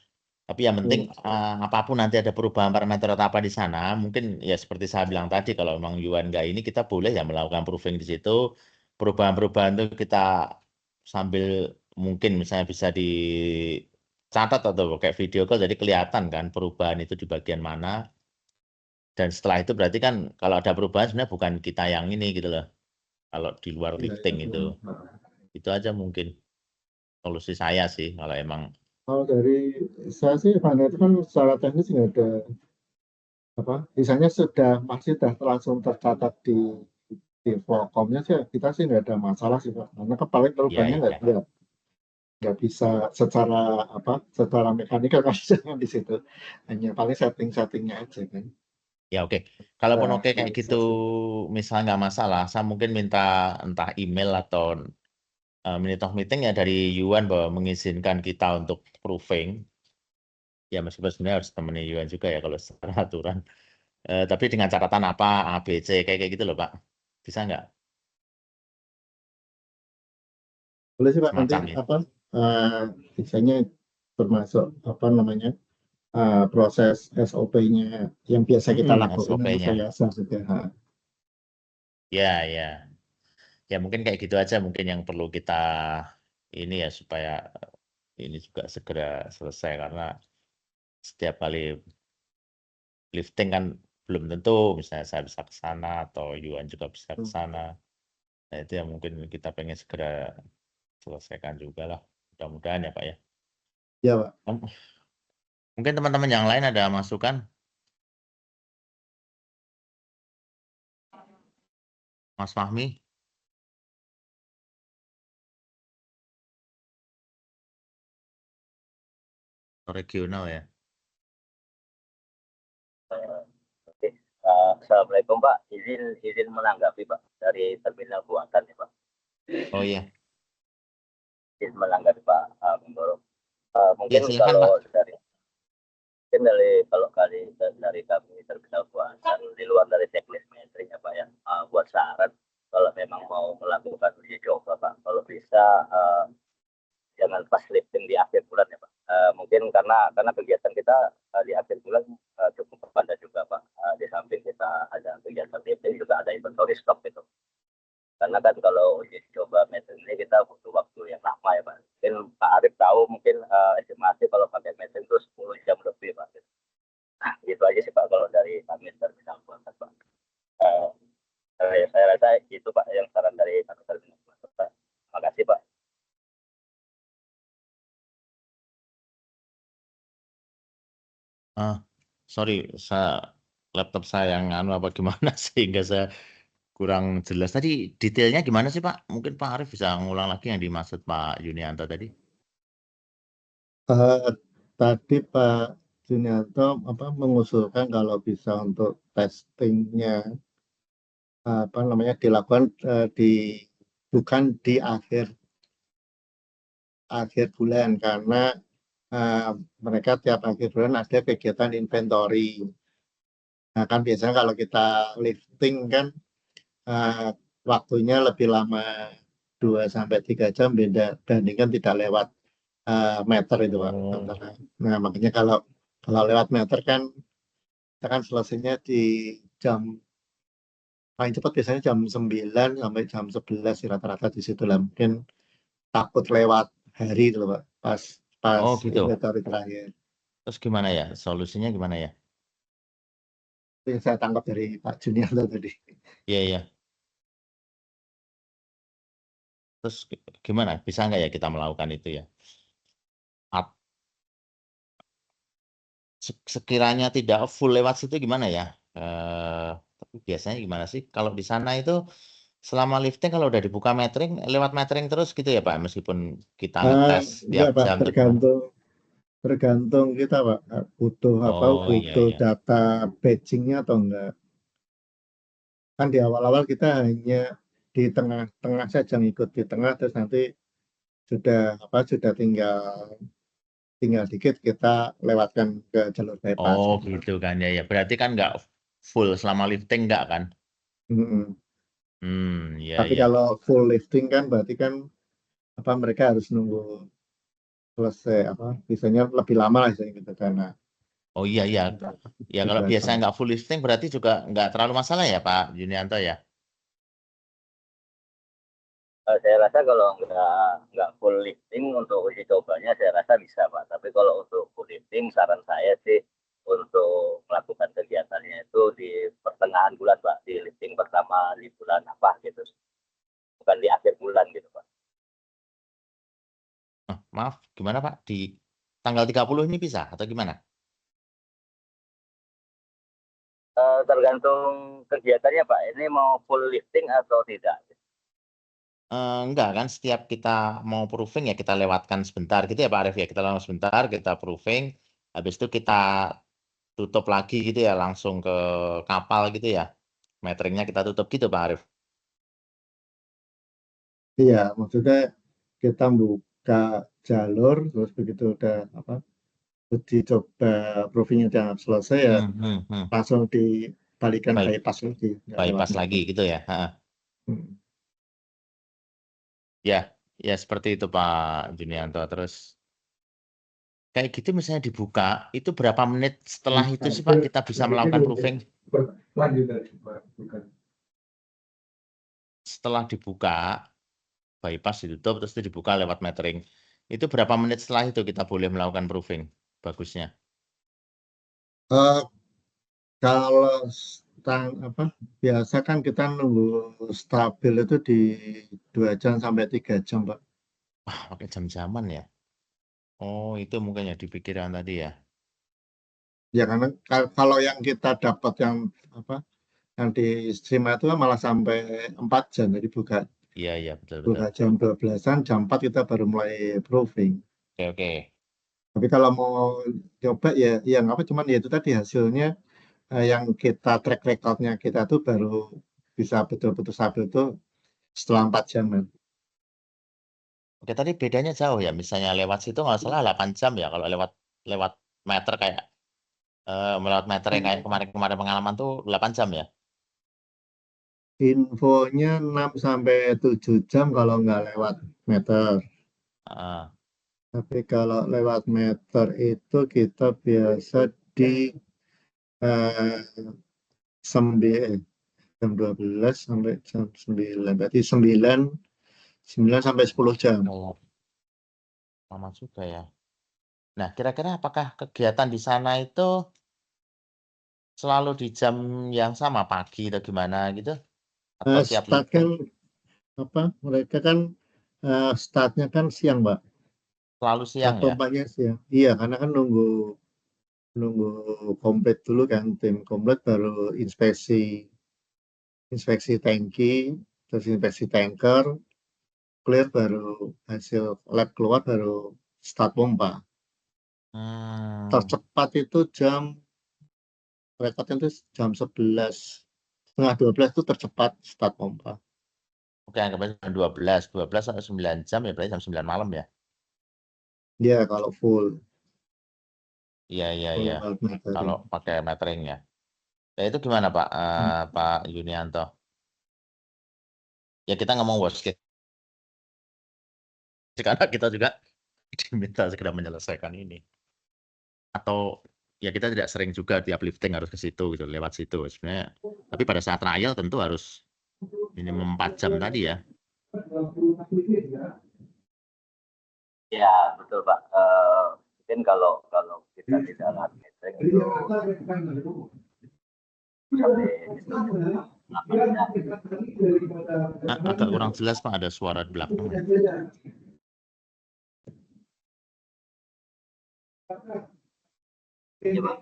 Speaker 1: Tapi yang penting apapun nanti ada perubahan parameter atau apa di sana, mungkin ya seperti saya bilang tadi kalau memang Yuan nggak ini kita boleh ya melakukan proofing di situ. Perubahan-perubahan itu kita sambil mungkin misalnya bisa dicatat atau kayak video call jadi kelihatan kan perubahan itu di bagian mana. Dan setelah itu berarti kan kalau ada perubahan sebenarnya bukan kita yang ini gitu loh. Kalau di luar lifting itu aja mungkin solusi saya sih kalau emang
Speaker 3: Kalau dari saya sih karena itu kan secara teknis nggak ada apa misalnya masih sudah langsung tercatat di Qualcomm-nya sih kita sih nggak ada masalah sih Pak. Karena kan paling
Speaker 1: ya
Speaker 3: perubahannya nggak bisa secara mekanikal kan jangan di situ hanya paling settingnya aja kan.
Speaker 1: ya oke. Kalaupun
Speaker 3: Nah,
Speaker 1: oke kayak gitu misalnya nggak masalah, saya mungkin minta entah email atau minute of meeting ya dari Yuan bahwa mengizinkan kita untuk proofing. Ya meskipun sebenarnya harus temenin Yuan juga ya kalau secara aturan. Tapi dengan catatan apa A, B, C kayak gitu loh Pak. Bisa nggak?
Speaker 3: boleh sih Pak nanti
Speaker 1: Semacam itu.
Speaker 3: biasanya termasuk apa namanya proses SOP-nya yang biasa kita lakukan nanti
Speaker 1: SOP-nya.
Speaker 3: saya juga.
Speaker 1: Ya, ya. Ya mungkin kayak gitu aja mungkin yang perlu kita ini ya supaya ini juga segera selesai karena setiap kali lifting kan belum tentu misalnya saya bisa ke sana atau Yuan juga bisa ke sana. Nah, itu yang mungkin kita pengen segera selesaikan juga lah. Mudah-mudahan ya Pak ya.
Speaker 3: Ya, Pak.
Speaker 1: Mungkin teman-teman yang lain ada masukan? Mas Fahmi? Regional ya?
Speaker 4: Oke. Assalamualaikum Pak, izin menanggapi Pak dari Terminal Buatan ya Pak.
Speaker 1: Oh iya.
Speaker 4: Izin menanggapi Pak Menggoro.
Speaker 1: Ya
Speaker 4: Mungkin
Speaker 1: silakan
Speaker 4: kalau
Speaker 1: Pak.
Speaker 4: dari kami Terminal Buatan di luar dari checklist metrik ya Pak ya, buat syarat kalau memang mau melakukan uji coba Pak, kalau bisa jangan pas lifting di akhir bulan ya Pak. Mungkin karena kegiatan kita di akhir bulan cukup padat juga Pak. Di samping kita ada kegiatan lifting juga ada inventory stock gitu. Karena kan kalau uji coba mesin ini kita butuh waktu yang lama ya Pak. Mungkin Pak Arif tahu mungkin estimasi kalau pakai mesin itu 10 jam lebih Pak. Nah, gitu aja sih Pak kalau dari kami Terminal Buatan Pak. Saya rasa itu Pak yang saran dari kami Terminal Buatan Pak. Terima kasih Pak.
Speaker 1: Sorry, laptop saya yang anu apa gimana sehingga saya kurang jelas. Tadi detailnya gimana sih Pak? Mungkin Pak Arif bisa ngulang lagi yang dimaksud Pak Junianto tadi.
Speaker 3: Tadi Pak Junianto mengusulkan kalau bisa untuk testingnya dilakukan bukan di akhir bulan karena mereka tiap akhir bulan ada kegiatan inventory. Nah kan biasanya kalau kita lifting kan waktunya lebih lama 2-3 jam bandingkan tidak lewat meter itu Pak. Nah makanya kalau lewat meter kan kita kan selesainya di jam paling cepat biasanya jam 9 sampai jam 11 rata-rata di situ lah. Mungkin takut lewat hari itu Pak, pas
Speaker 1: Oh gitu.
Speaker 3: inventory terakhir.
Speaker 1: Terus gimana ya? Solusinya gimana ya?
Speaker 3: Itu yang saya tangkap dari Pak Junianto tadi.
Speaker 1: Iya, iya. Terus gimana? Bisa nggak ya kita melakukan itu ya? Sekiranya tidak full lewat situ gimana ya? Tapi biasanya gimana sih? Kalau di sana itu selama lifting kalau udah dibuka metering, lewat metering terus gitu ya Pak? Meskipun kita ngetes tiap
Speaker 3: Enggak Pak,
Speaker 1: jam.
Speaker 3: tergantung kita Pak, butuh
Speaker 1: Oh iya, iya.
Speaker 3: data batchingnya atau enggak. Kan di awal-awal kita hanya di tengah-tengah saja ngikut di tengah, terus nanti sudah tinggal dikit kita lewatkan ke jalur bypass.
Speaker 1: Oh gitu kan ya, ya. Berarti kan nggak full selama lifting nggak kan? Ya,
Speaker 3: Tapi
Speaker 1: ya.
Speaker 3: kalau full lifting kan berarti kan mereka harus nunggu selesai biasanya lebih lama lah gitu karena
Speaker 1: Oh iya, iya. Ya kalau
Speaker 3: bypass.
Speaker 1: biasanya nggak full lifting berarti juga nggak terlalu masalah ya Pak Junianto ya?
Speaker 4: Saya rasa kalau nggak full lifting untuk uji cobanya saya rasa bisa Pak. Tapi kalau untuk full lifting saran saya sih untuk melakukan kegiatannya itu di pertengahan bulan Pak, di lifting pertama di bulan apa gitu, bukan di akhir bulan gitu Pak.
Speaker 1: Maaf, gimana Pak? Di tanggal 30 ini bisa atau gimana?
Speaker 4: Tergantung kegiatannya Pak, ini mau full lifting atau tidak.
Speaker 1: Enggak kan, setiap kita mau proofing ya kita lewatkan sebentar gitu ya Pak Arif ya, kita lewat sebentar, kita proofing, habis itu kita tutup lagi gitu ya, langsung ke kapal gitu ya, meteringnya kita tutup gitu Pak Arif?
Speaker 3: Iya, maksudnya kita buka jalur, terus begitu udah uji coba proofingnya udah selesai ya langsung dibalikan bypass lagi.
Speaker 1: Bypass lagi gitu ya. Ya seperti itu Pak Junianto. Terus kayak gitu misalnya dibuka, itu berapa menit setelah itu sih Pak kita bisa melakukan proofing? Setelah dibuka, bypass ditutup terus itu dibuka lewat metering. Itu berapa menit setelah itu kita boleh melakukan proofing? Bagusnya.
Speaker 3: Eh, kalau biasa kan kita nunggu stabil itu di 2 jam sampai 3 jam, Pak.
Speaker 1: Wah, pakai jam-jaman ya. Oh, itu mungkin ya dipikirkan tadi ya.
Speaker 3: Ya karena kalau yang kita dapat yang di stream itu malah sampai 4 jam, jadi buka
Speaker 1: Iya, betul.
Speaker 3: jam 12-an, jam 4 kita baru mulai proofing.
Speaker 1: Oke.
Speaker 3: Tapi kalau mau coba ya nggak apa, cuman ya itu tadi hasilnya yang kita track recordnya kita tuh baru bisa betul-betul stabil tuh setelah 4 jam.
Speaker 1: Oke, tadi bedanya jauh ya. Misalnya lewat situ nggak salah 8 jam ya. Kalau lewat meter kayak melewat meter yang kayak kemarin pengalaman tuh 8 jam ya.
Speaker 3: Infonya 6 sampai 7 jam kalau nggak lewat meter.
Speaker 1: Heeh.
Speaker 3: Tapi kalau lewat meter itu kita biasa di jam 12 sampai jam 9. Berarti 9 sampai 10 jam.
Speaker 1: Oh, lama juga ya. Nah, kira-kira apakah kegiatan di sana itu selalu di jam yang sama, pagi atau gimana gitu? Atau tiap
Speaker 3: Start kan mereka kan startnya kan siang, Pak.
Speaker 1: selalu siang ya?
Speaker 3: Pompanya siang. Iya, karena kan nunggu komplit dulu kan, tim komplit baru inspeksi tangki, terus inspeksi tanker, clear baru hasil lab keluar baru start pompa. Tercepat itu rekodnya itu jam 11, setengah 12 itu tercepat start pompa.
Speaker 1: Oke, anggapnya jam 12 sampai 9 jam ya berarti jam 9 malam ya?
Speaker 3: Iya, kalau full.
Speaker 1: Iya.
Speaker 3: Full metering.
Speaker 1: Kalau pakai metering ya. Ya itu gimana Pak Pak Yunianto? Ya kita ngomong worst case. Karena kita juga diminta segera menyelesaikan ini. Atau ya kita tidak sering juga di uplifting harus ke situ gitu, lewat situ sebenarnya. Tapi pada saat trial tentu harus minimum 4 jam tadi ya.
Speaker 4: Ya betul Pak. Mungkin kalau kita tidak lihat metering itu
Speaker 1: Agak kurang jelas Pak, ada suara di belakang.
Speaker 4: Ya, Pak.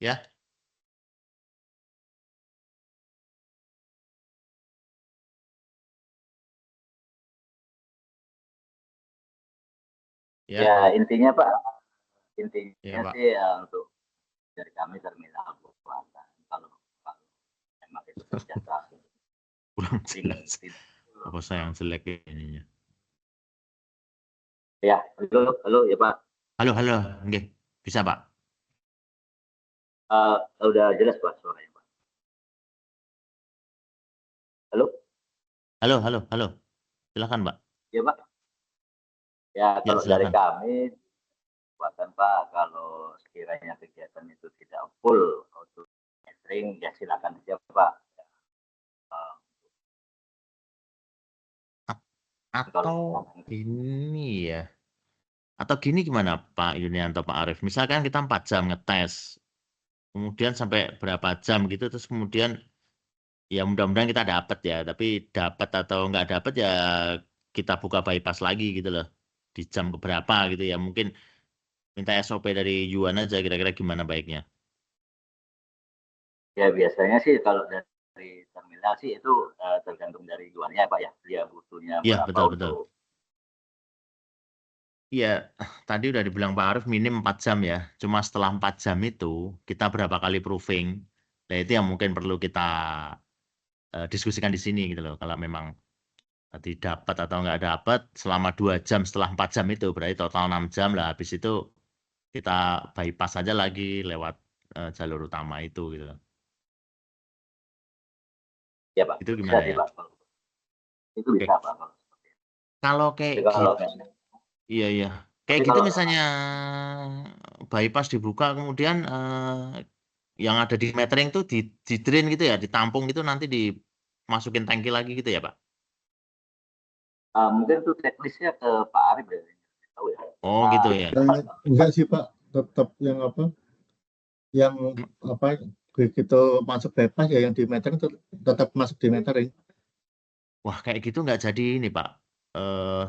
Speaker 1: Ya.
Speaker 4: Ya intinya Pak,
Speaker 1: Ya, Pak.
Speaker 4: sih untuk dari kami terminal Buatan kalau memang itu senjata
Speaker 1: Kurang jelas. Apa saya yang jelek ininya?
Speaker 4: Ya, halo ya Pak.
Speaker 1: Halo, nggih. Bisa Pak?
Speaker 4: Udah jelas Pak suaranya Pak.
Speaker 1: Halo. Silakan Pak.
Speaker 4: Ya Pak. Ya kalau dari
Speaker 1: silakan.
Speaker 4: kami Buatan Pak, kalau sekiranya kegiatan itu tidak full untuk metering, ya silakan aja Pak.
Speaker 1: Atau ini ya. Atau gini gimana Pak Yunianto, Pak Arief? Misalkan kita 4 jam ngetes, kemudian sampai berapa jam gitu, terus kemudian ya mudah-mudahan kita dapat ya, tapi dapat atau nggak dapat ya kita buka bypass lagi gitu loh, di jam keberapa gitu ya, mungkin minta SOP dari Yuan aja kira-kira gimana baiknya.
Speaker 4: Ya biasanya sih kalau dari terminal sih itu tergantung dari Yuannya Pak ya, dia butuhnya
Speaker 1: Iya,
Speaker 4: berapa
Speaker 1: betul.
Speaker 4: untuk.
Speaker 1: Iya, tadi udah dibilang Pak Arief minim 4 jam ya. Cuma setelah 4 jam itu, kita berapa kali proofing. Nah, itu yang mungkin perlu kita diskusikan di sini gitu loh. Kalau memang tadi dapat atau nggak dapat, selama 2 jam setelah 4 jam itu, berarti total 6 jam lah. Habis itu kita bypass aja lagi lewat jalur utama itu gitu loh.
Speaker 4: Ya Pak,
Speaker 1: Itu
Speaker 4: bisa
Speaker 1: gimana
Speaker 4: sih
Speaker 1: ya?
Speaker 4: Pak. Itu
Speaker 1: Oke.
Speaker 4: bisa Pak.
Speaker 1: Kalau kayak
Speaker 4: Tapi kalau
Speaker 1: gitu, iya iya. Kayak
Speaker 4: tapi
Speaker 1: gitu
Speaker 4: kalau
Speaker 1: misalnya bypass dibuka kemudian yang ada di metering tuh di drain gitu ya, ditampung gitu nanti dimasukin tangki lagi gitu ya Pak?
Speaker 4: mungkin itu teknisnya ke Pak Arif ya. Tahu ya.
Speaker 1: Oh gitu ya.
Speaker 3: Enggak sih Pak, tetap yang apa, yang apa, begitu masuk bypass ya yang di metering tetap masuk di metering.
Speaker 1: Wah kayak gitu nggak jadi ini Pak,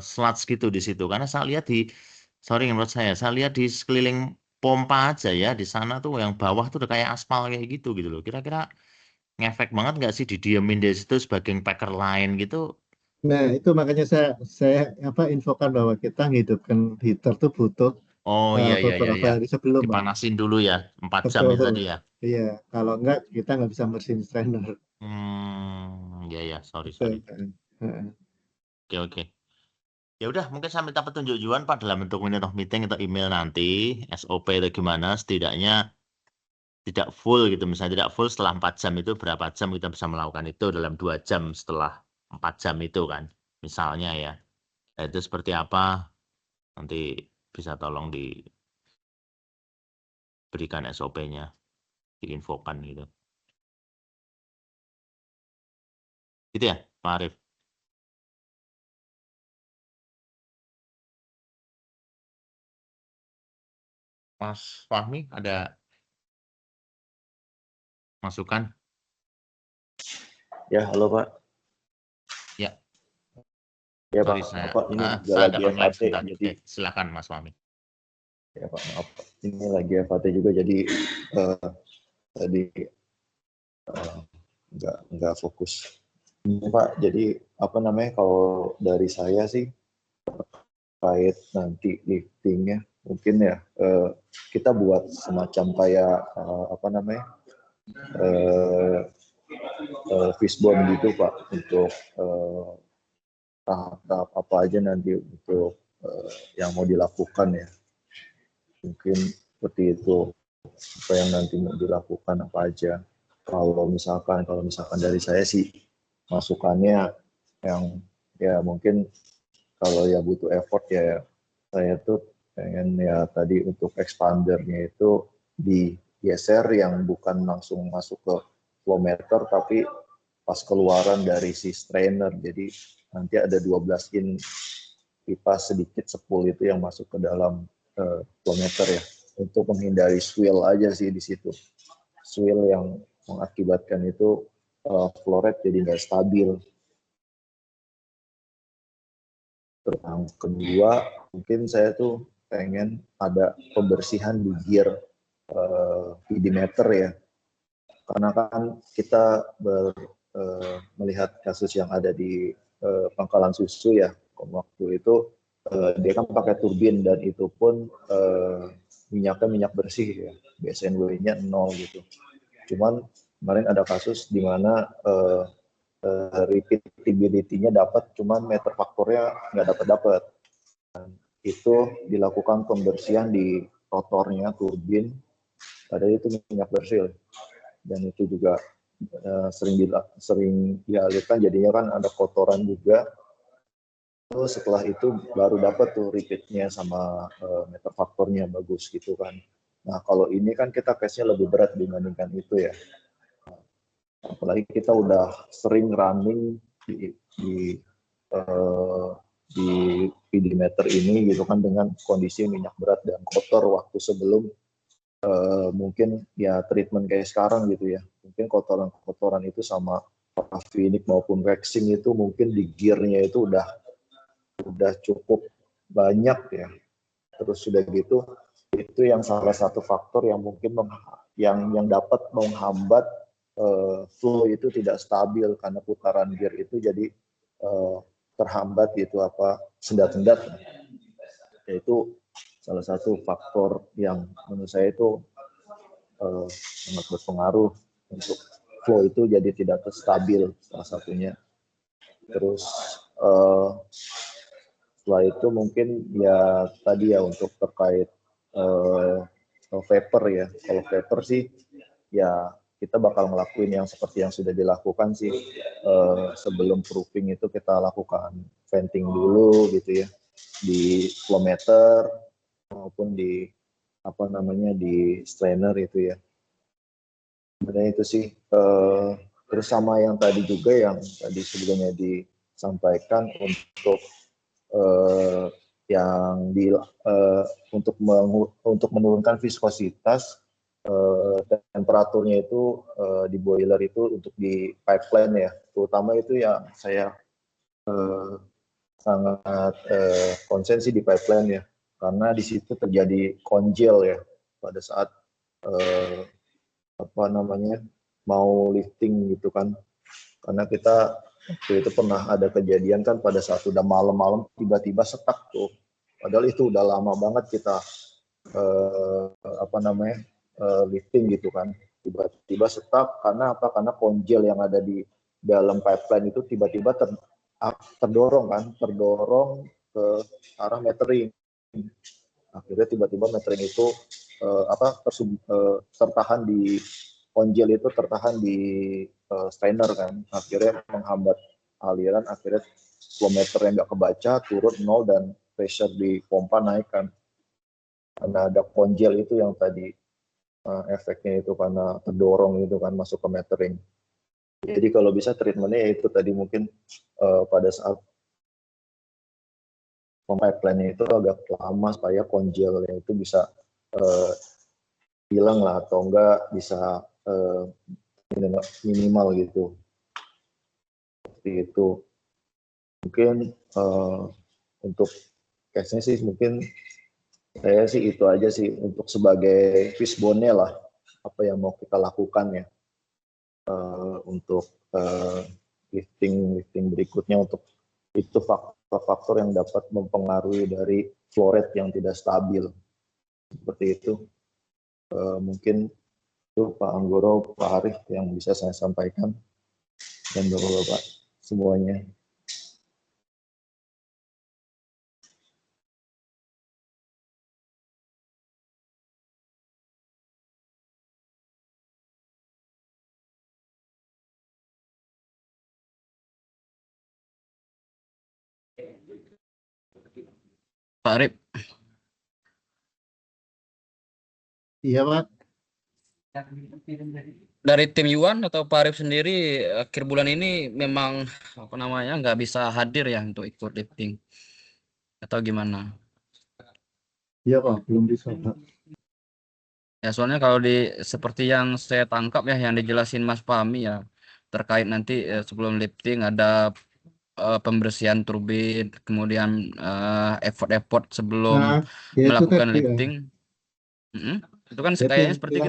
Speaker 1: sludge gitu di situ. Karena saya lihat sorry menurut saya lihat di sekeliling pompa aja ya, di sana tuh yang bawah tuh udah kayak aspal kayak gitu loh. Kira-kira ngefek banget nggak sih didiemin di situ sebagai packer line gitu?
Speaker 3: Nah, itu makanya saya apa infokan bahwa kita menghidupkan heater tuh butuh
Speaker 1: Oh iya iya iya
Speaker 3: beberapa
Speaker 1: iya.
Speaker 3: hari sebelum, Pak.
Speaker 1: Dipanasin dulu ya, 4 jam itu
Speaker 3: Betul.
Speaker 1: tadi ya.
Speaker 3: Iya, kalau enggak kita nggak bisa bersihin strainer.
Speaker 1: Iya ya, sorry
Speaker 3: Betul.
Speaker 1: sorry.
Speaker 3: Heeh.
Speaker 1: Oke oke. Ya udah, mungkin saya minta petunjuk Juan Pak dalam bentuk minute of meeting atau email nanti, SOP atau gimana, setidaknya tidak full gitu. Misalnya tidak full setelah 4 jam itu berapa jam kita bisa melakukan itu dalam 2 jam setelah 4 jam itu kan. Misalnya ya. Nah, itu seperti apa? Nanti bisa tolong diberikan SOP-nya, diinfokan gitu. Gitu ya, Pak Arif. Mas Fahmi ada masukan?
Speaker 5: Ya, halo Pak.
Speaker 1: Ya,
Speaker 5: Ya
Speaker 1: sorry
Speaker 5: Pak,
Speaker 1: saya,
Speaker 5: apa ini
Speaker 1: saya
Speaker 5: lagi
Speaker 1: agak nge-lag
Speaker 5: FAT,
Speaker 1: sebentar.
Speaker 5: jadi
Speaker 1: Oke, silakan Mas Fahmi.
Speaker 5: ya Pak, maaf. Ini lagi FAT juga, jadi tadi eh, nggak fokus. Ini Pak, jadi apa namanya kalau dari saya sih terkait nanti liftingnya, mungkin ya kita buat semacam kayak apa namanya fishbone gitu Pak, untuk tahap-tahap apa aja nanti untuk yang mau dilakukan ya. Mungkin seperti itu, apa yang nanti mau dilakukan apa aja. Kalau misalkan dari saya sih masukannya yang ya mungkin kalau ya butuh effort ya, saya tuh pengen ya tadi untuk expandernya itu digeser yang bukan langsung masuk ke flow meter tapi pas keluaran dari si strainer, jadi nanti ada 12 in pipa sedikit sepul itu yang masuk ke dalam flow meter ya, untuk menghindari swirl aja sih di situ, swirl yang mengakibatkan itu flow rate jadi nggak stabil. Terus yang kedua, mungkin saya tuh pengen ada pembersihan di gear PD meter ya, karena kan kita melihat kasus yang ada di Pangkalan Susu ya, waktu itu dia kan pakai turbin dan itu pun minyaknya minyak bersih ya, BSNW-nya 0 gitu. Cuman kemarin ada kasus di mana repeatability-nya dapat, cuman meter faktornya nggak dapat. Itu dilakukan pembersihan di rotornya turbin, ada itu minyak bersih, dan itu juga sering dialirkan, jadinya kan ada kotoran juga. Terus setelah itu baru dapat tuh repeatnya sama meter faktornya bagus gitu kan. Nah kalau ini kan kita case-nya lebih berat dibandingkan itu ya. Apalagi kita udah sering running di PD meter ini gitu kan, dengan kondisi minyak berat dan kotor waktu sebelum mungkin ya treatment kayak sekarang gitu ya. Mungkin kotoran-kotoran itu sama parafinik maupun waxing itu mungkin di gearnya itu udah cukup banyak ya. Terus sudah gitu itu yang salah satu faktor yang mungkin yang dapat menghambat flow itu tidak stabil, karena putaran gear itu jadi terhambat gitu, apa sendat-sendat. Yaitu salah satu faktor yang menurut saya itu sangat berpengaruh untuk flow itu jadi tidak stabil, salah satunya. Terus setelah itu mungkin ya tadi ya untuk terkait vapor ya. Kalau vapor sih ya kita bakal ngelakuin yang seperti yang sudah dilakukan sih. Sebelum proofing itu kita lakukan venting dulu gitu ya, di flow meter maupun di di strainer itu ya. Sebenarnya itu sih. Terus sama yang tadi juga yang tadi sebelumnya disampaikan untuk untuk menurunkan viskositas, temperaturnya itu di boiler itu untuk di pipeline ya, terutama itu yang saya sangat konsen sih di pipeline ya, karena di situ terjadi konjel ya pada saat mau lifting gitu kan, karena kita waktu itu pernah ada kejadian kan pada saat udah malam-malam tiba-tiba stuck tuh, padahal itu udah lama banget kita lifting gitu kan, tiba-tiba stuck karena karena konjel yang ada di dalam pipeline itu tiba-tiba terdorong ke arah metering. Akhirnya tiba-tiba metering itu tertahan di konjel itu, tertahan di strainer kan, akhirnya menghambat aliran, akhirnya flow meter yang nggak kebaca turun 0 dan pressure di pompa naik kan, karena ada konjel itu yang tadi efeknya itu karena terdorong itu kan masuk ke metering. Jadi kalau bisa treatmentnya itu tadi mungkin pada saat pipeline-nya itu agak lama supaya konjelnya itu bisa hilang lah, atau enggak bisa minimal gitu. Seperti itu. Mungkin untuk case-nya sih mungkin saya sih itu aja sih untuk sebagai fishbone-nya lah, apa yang mau kita lakukan ya untuk lifting berikutnya, untuk itu faktor-faktor yang dapat mempengaruhi dari flow rate yang tidak stabil. Seperti itu. Mungkin itu Pak Anggoro, Pak Arif yang bisa saya sampaikan, dan Bapak-Bapak semuanya.
Speaker 2: Pak Arif.
Speaker 3: Iya Pak.
Speaker 2: Dari tim Yuan atau Pak Arif sendiri akhir bulan ini memang nggak bisa hadir ya untuk ikut lifting atau gimana?
Speaker 3: Iya Pak, belum bisa Pak.
Speaker 2: Ya soalnya kalau seperti yang saya tangkap ya, yang dijelasin Mas Fahmi ya, terkait nanti sebelum lifting ada pembersihan turbin, kemudian effort sebelum melakukan lifting. Itu kan kayaknya seperti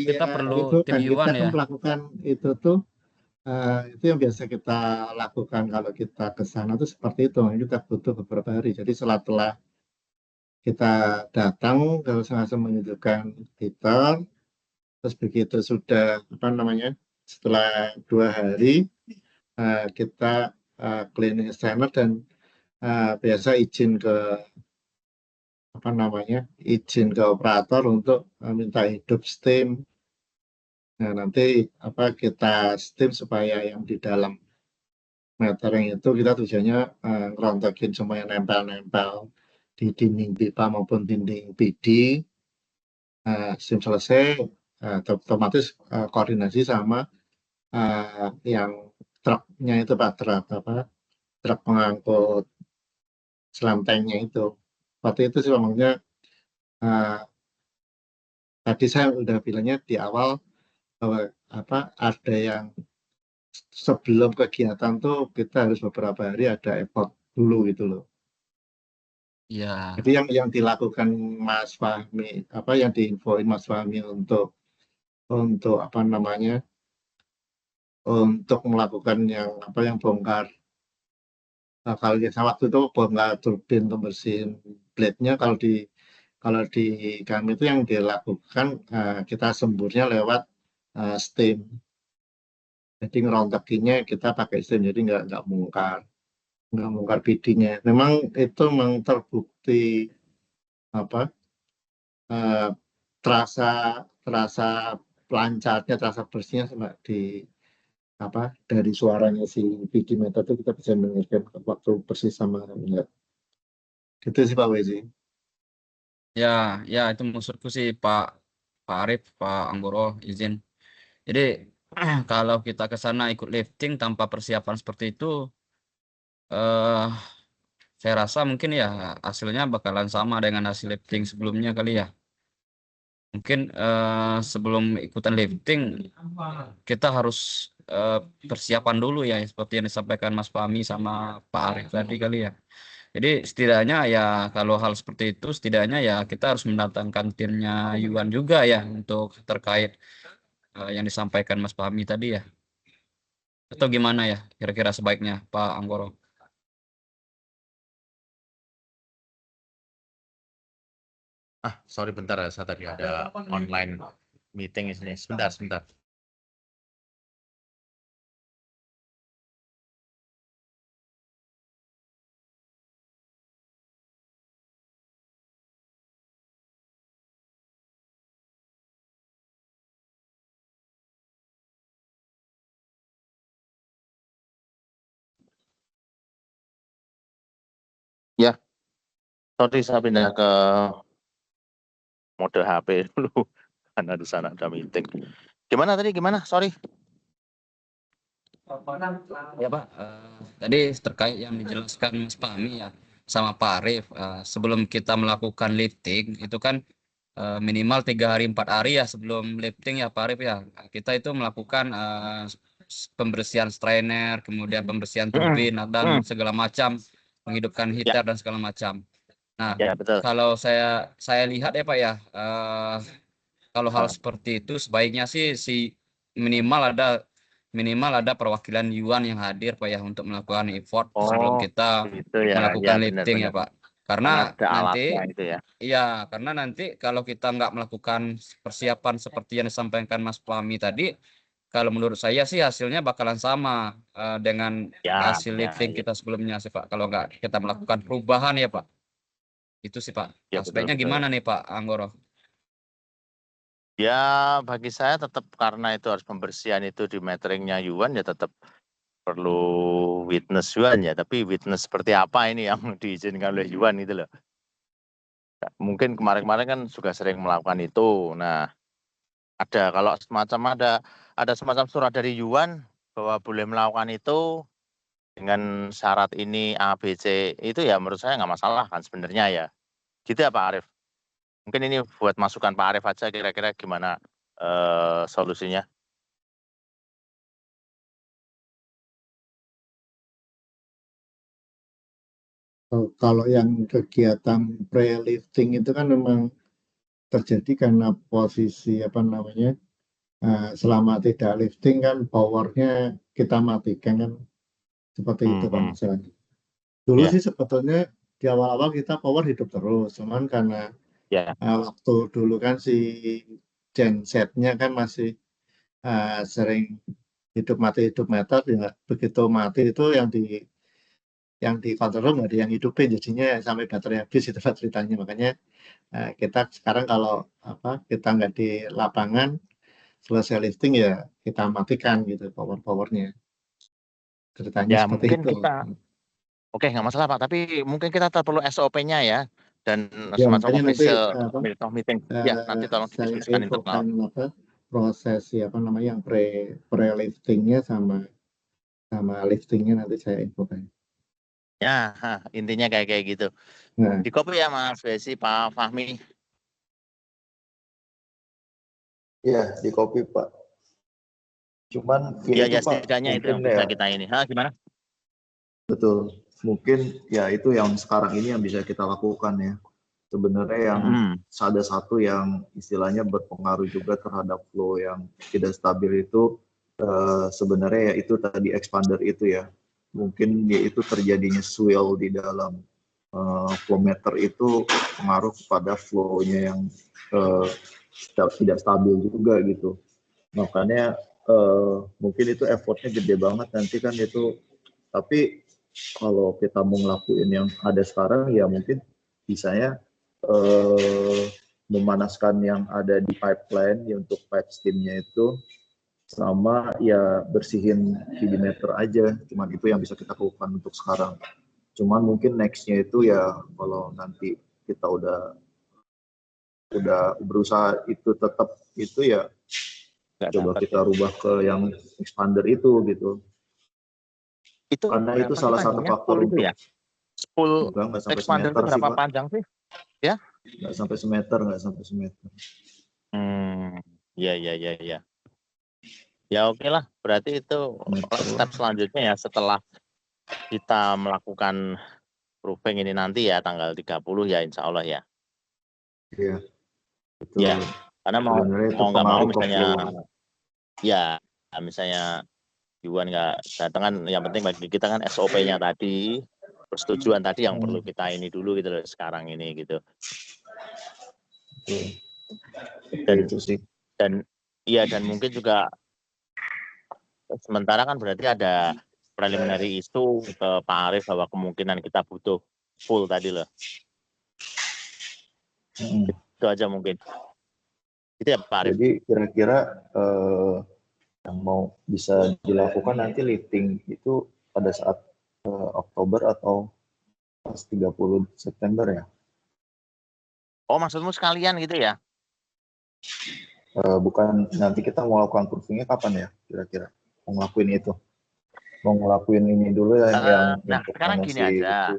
Speaker 2: kita perlu tim Yuan
Speaker 3: kita
Speaker 2: ya.
Speaker 3: melakukan itu tuh itu yang biasa kita lakukan kalau kita ke sana tuh seperti itu. Kita butuh beberapa hari. Jadi setelah kita datang, kalau langsung menunjukkan heater, terus begitu sudah setelah 2 hari kita cleaning strainer dan biasa izin ke operator untuk minta hidup steam. Nah, nanti kita steam supaya yang di dalam metering itu kita tujuannya ngerontokin semua yang nempel-nempel di dinding pipa maupun dinding PD. Steam selesai, otomatis koordinasi sama yang truknya itu Pak, truk pengangkut selam tanknya itu. Waktu itu sih ngomongnya tadi saya udah bilangnya di awal bahwa ada yang sebelum kegiatan tuh kita harus beberapa hari ada effort dulu gitu loh.
Speaker 2: Iya.
Speaker 3: Jadi yang dilakukan Mas Fahmi, yang diinfoin Mas Fahmi untuk untuk melakukan yang bongkar. Kalau kita waktu itu bongkar turbin pembersihin blade-nya, kalau di kami itu yang dilakukan kita semburnya lewat steam. Jadi ngerontokinnya kita pakai steam, jadi nggak mungkar PD-nya. Memang itu terbukti terasa lancarnya, terasa bersihnya sama di apa dari suaranya si PD meter itu kita bisa mendengarkan waktu bersih sama enggak. Gitu sih Pak Wezi.
Speaker 2: Ya, ya itu maksudku sih Pak Arif, Pak Anggoro izin. Jadi kalau kita ke sana ikut lifting tanpa persiapan seperti itu, eh saya rasa mungkin ya hasilnya bakalan sama dengan hasil lifting sebelumnya kali ya. Mungkin sebelum ikutan lifting kita harus persiapan dulu ya seperti yang disampaikan Mas Fahmi sama Pak Arif tadi kali ya. Jadi setidaknya ya kalau hal seperti itu setidaknya ya kita harus mendatangkan timnya Yuan juga ya untuk terkait yang disampaikan Mas Fahmi tadi ya. Atau gimana ya kira-kira sebaiknya Pak Anggoro?
Speaker 1: Sorry bentar ya, saya tadi ada online meeting di sini. Sebentar. Ya, sorry saya pindah ke mode HP dulu karena di sana ada meeting. Gimana tadi? Gimana? Sorry.
Speaker 2: Ya Pak, tadi terkait yang dijelaskan Mas Fahmi ya sama Pak Arif, sebelum kita melakukan lifting itu kan minimal 3 hari 4 hari ya sebelum lifting ya Pak Arif ya. Kita itu melakukan pembersihan strainer, kemudian pembersihan turbin dan segala macam, menghidupkan heater dan segala macam. Nah,
Speaker 1: Ya, betul.
Speaker 2: kalau saya lihat ya Pak ya, kalau hal seperti itu sebaiknya sih minimal ada perwakilan Yuan yang hadir Pak ya untuk melakukan effort sebelum kita
Speaker 1: gitu ya.
Speaker 2: melakukan
Speaker 1: Ya,
Speaker 2: lifting ya
Speaker 1: benar.
Speaker 2: Pak. Karena
Speaker 1: ada
Speaker 2: nanti
Speaker 1: alatnya itu ya.
Speaker 2: iya, karena nanti kalau kita nggak melakukan persiapan seperti yang disampaikan Mas Fahmi tadi, kalau menurut saya sih hasilnya bakalan sama dengan hasil lifting kita sebelumnya sih Pak. Kalau nggak kita melakukan perubahan ya Pak. Itu sih Pak.
Speaker 1: Ya,
Speaker 2: Nah, sebaiknya
Speaker 1: betul.
Speaker 2: gimana nih Pak Anggoro?
Speaker 1: Ya, bagi saya tetap karena itu harus pembersihan itu di meteringnya Yuan ya tetap perlu witness Yuan ya. Tapi witness seperti apa ini yang diizinkan oleh Yuan itu loh. Mungkin kemarin-kemarin kan juga sering melakukan itu. Nah, kalau semacam ada semacam surat dari Yuan bahwa boleh melakukan itu dengan syarat ini A, B, C itu ya menurut saya nggak masalah kan sebenarnya ya. Gitu ya Pak Arif. Mungkin ini buat masukan Pak Arif aja kira-kira gimana solusinya.
Speaker 3: Kalau yang kegiatan pre-lifting itu kan memang terjadi karena posisi apa namanya selama tidak lifting kan powernya kita matikan kan seperti itu Pak misalnya. Dulu sih sebetulnya di awal-awal kita power hidup terus, cuman karena waktu dulu kan si gensetnya kan masih sering hidup mati ya begitu mati itu yang di control nggak ada yang hidupin jadinya sampai baterai habis itu ceritanya. Makanya kita sekarang kalau kita nggak di lapangan selesai lifting ya kita matikan gitu powernya ceritanya
Speaker 1: Ya
Speaker 3: seperti
Speaker 1: mungkin
Speaker 3: itu.
Speaker 1: kita oke nggak masalah Pak, tapi mungkin kita perlu SOP-nya ya dan
Speaker 3: Ya,
Speaker 1: semacam
Speaker 3: makanya nanti
Speaker 1: official meeting. Ya nanti tolong
Speaker 3: saya
Speaker 1: didiskusikan internal.
Speaker 3: infokan proses yang pre-liftingnya sama liftingnya nanti saya infokan.
Speaker 1: Ya intinya kayak gitu.
Speaker 3: Nah,
Speaker 1: Di copy ya Mas Besi, Pak Fahmi.
Speaker 5: Iya, di copy Pak. Cuman
Speaker 1: Ya
Speaker 5: itu Pak,
Speaker 1: setidaknya itu yang
Speaker 5: mungkin
Speaker 1: bisa
Speaker 5: ya,
Speaker 1: kita ini. Gimana?
Speaker 5: betul. Mungkin ya itu yang sekarang ini yang bisa kita lakukan ya. Sebenarnya yang ada satu yang istilahnya berpengaruh juga terhadap flow yang tidak stabil itu sebenarnya ya itu tadi expander itu ya. Mungkin yaitu terjadinya swell di dalam flow meter itu pengaruh kepada flow-nya yang tidak stabil juga gitu. Makanya mungkin itu effortnya gede banget nanti kan itu. Tapi kalau kita mau ngelakuin yang ada sekarang ya mungkin bisanya memanaskan yang ada di pipeline ya untuk pipe steamnya itu, sama ya bersihin hidimeter aja. Cuman itu yang bisa kita lakukan untuk sekarang. Cuman mungkin nextnya itu ya kalau nanti kita udah berusaha itu tetap itu ya
Speaker 1: Nggak
Speaker 5: coba
Speaker 1: dapat
Speaker 5: kita
Speaker 1: ya.
Speaker 5: rubah ke yang expander itu gitu.
Speaker 1: Itu
Speaker 5: Karena itu
Speaker 1: berapa sih
Speaker 5: salah satu
Speaker 1: panjangnya
Speaker 5: faktor
Speaker 1: spool itu
Speaker 5: untuk
Speaker 1: ya? Spool
Speaker 5: nggak sampai
Speaker 1: expander
Speaker 5: semeter
Speaker 1: itu
Speaker 5: sih
Speaker 1: berapa
Speaker 5: Pak.
Speaker 1: panjang sih? Ya?
Speaker 5: Nggak sampai semeter.
Speaker 1: Ya. Ya oke lah, berarti itu step selanjutnya ya setelah kita melakukan proofing ini nanti ya tanggal 30 ya insya Allah ya.
Speaker 5: Iya. Itu
Speaker 1: Ya, karena mau
Speaker 5: sebenarnya itu
Speaker 1: nggak mau
Speaker 5: pengaruh ke
Speaker 1: misalnya
Speaker 5: flow.
Speaker 1: ya misalnya Yuan nggak datang kan, yang penting bagi kita kan SOP-nya tadi, persetujuan tadi yang perlu kita ini dulu gitu loh sekarang ini gitu. Dan
Speaker 5: Itu sih.
Speaker 1: dan mungkin juga sementara kan berarti ada preliminary isu ke Pak Arief bahwa kemungkinan kita butuh full tadi loh. Itu aja mungkin. Itu ya Pak Arief.
Speaker 5: Jadi kira-kira yang mau bisa dilakukan nanti lifting itu pada saat Oktober atau pas 30 September ya?
Speaker 1: Oh maksudmu sekalian gitu ya?
Speaker 5: Bukan nanti kita mau lakukan proofingnya kapan ya kira-kira? Mau ngelakuin itu? Mau ngelakuin ini dulu ya yang
Speaker 1: Nah
Speaker 5: untuk
Speaker 1: sekarang gini aja.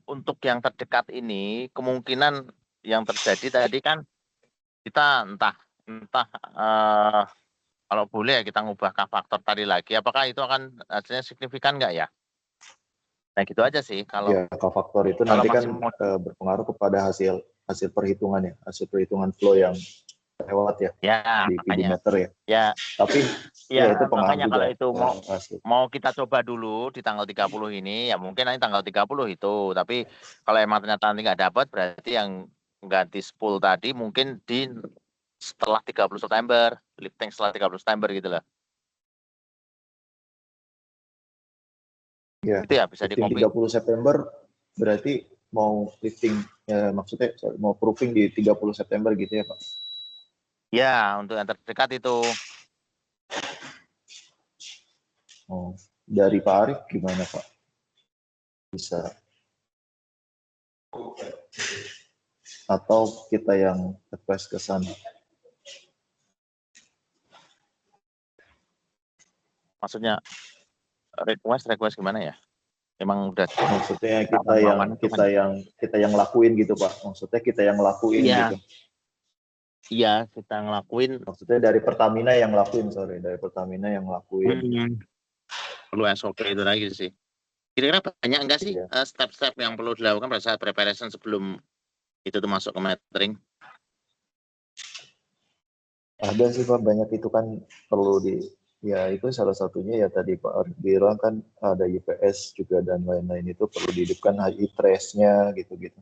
Speaker 1: Untuk yang terdekat ini kemungkinan yang terjadi tadi kan kita entah kalau boleh ya kita ngubah faktor tadi lagi, apakah itu akan hasilnya signifikan nggak ya? Nah gitu aja sih kalau
Speaker 5: ya faktor itu
Speaker 1: kalau
Speaker 5: nanti kan
Speaker 1: masih
Speaker 5: berpengaruh kepada hasil perhitungan ya, hasil perhitungan flow yang lewat ya di
Speaker 1: makanya
Speaker 5: pedometer ya.
Speaker 1: ya
Speaker 5: Tapi ya itu pengaruh
Speaker 1: makanya
Speaker 5: juga.
Speaker 1: kalau itu mau kita coba dulu di tanggal 30 ini ya mungkin nanti tanggal 30 itu, tapi kalau emang ternyata nanti nggak dapat berarti yang ganti spool tadi mungkin di setelah 30 September, lifting setelah 30 September gitu loh.
Speaker 5: Ya,
Speaker 1: itu ya bisa
Speaker 5: lifting
Speaker 1: di-copy.
Speaker 5: 30 September berarti mau lifting maksudnya mau proofing di 30 September gitu ya Pak?
Speaker 1: Ya, untuk yang terdekat itu.
Speaker 5: Oh, dari Pak Arief gimana Pak? Bisa atau kita yang request ke sana?
Speaker 1: Maksudnya request gimana ya? Emang udah
Speaker 5: Maksudnya kita yang lakuin gitu Pak. Maksudnya kita yang lakuin gitu.
Speaker 1: Iya, kita ngelakuin.
Speaker 5: Maksudnya dari Pertamina yang lakuin, dari Pertamina yang lakuin.
Speaker 1: Perlu SOP itu lagi sih. Kira-kira banyak enggak sih step-step yang perlu dilakukan pada saat preparation sebelum itu tuh masuk ke metering?
Speaker 5: Ada sih Pak, banyak itu kan perlu ya itu salah satunya ya tadi Pak Arief bilang kan ada UPS juga dan lain-lain itu perlu dihidupkan HI trace-nya gitu-gitu.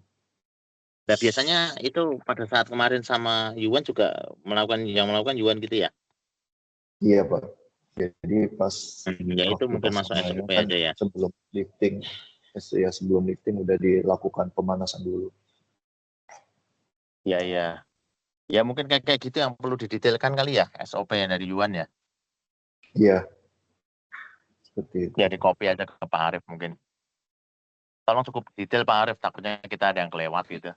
Speaker 1: Nah biasanya itu pada saat kemarin sama Yuan juga melakukan Yuan gitu ya?
Speaker 5: Iya Pak, jadi pas
Speaker 1: ya itu mungkin masuk SOP
Speaker 5: kan
Speaker 1: aja ya.
Speaker 5: sebelum lifting udah dilakukan pemanasan dulu.
Speaker 1: Iya. Ya mungkin kayak gitu yang perlu didetailkan kali ya SOP dari Yuan ya.
Speaker 5: Iya. Seperti itu.
Speaker 1: Ya di copy aja ke Pak Arief mungkin. Tolong cukup detail Pak Arief, takutnya kita ada yang kelewat gitu.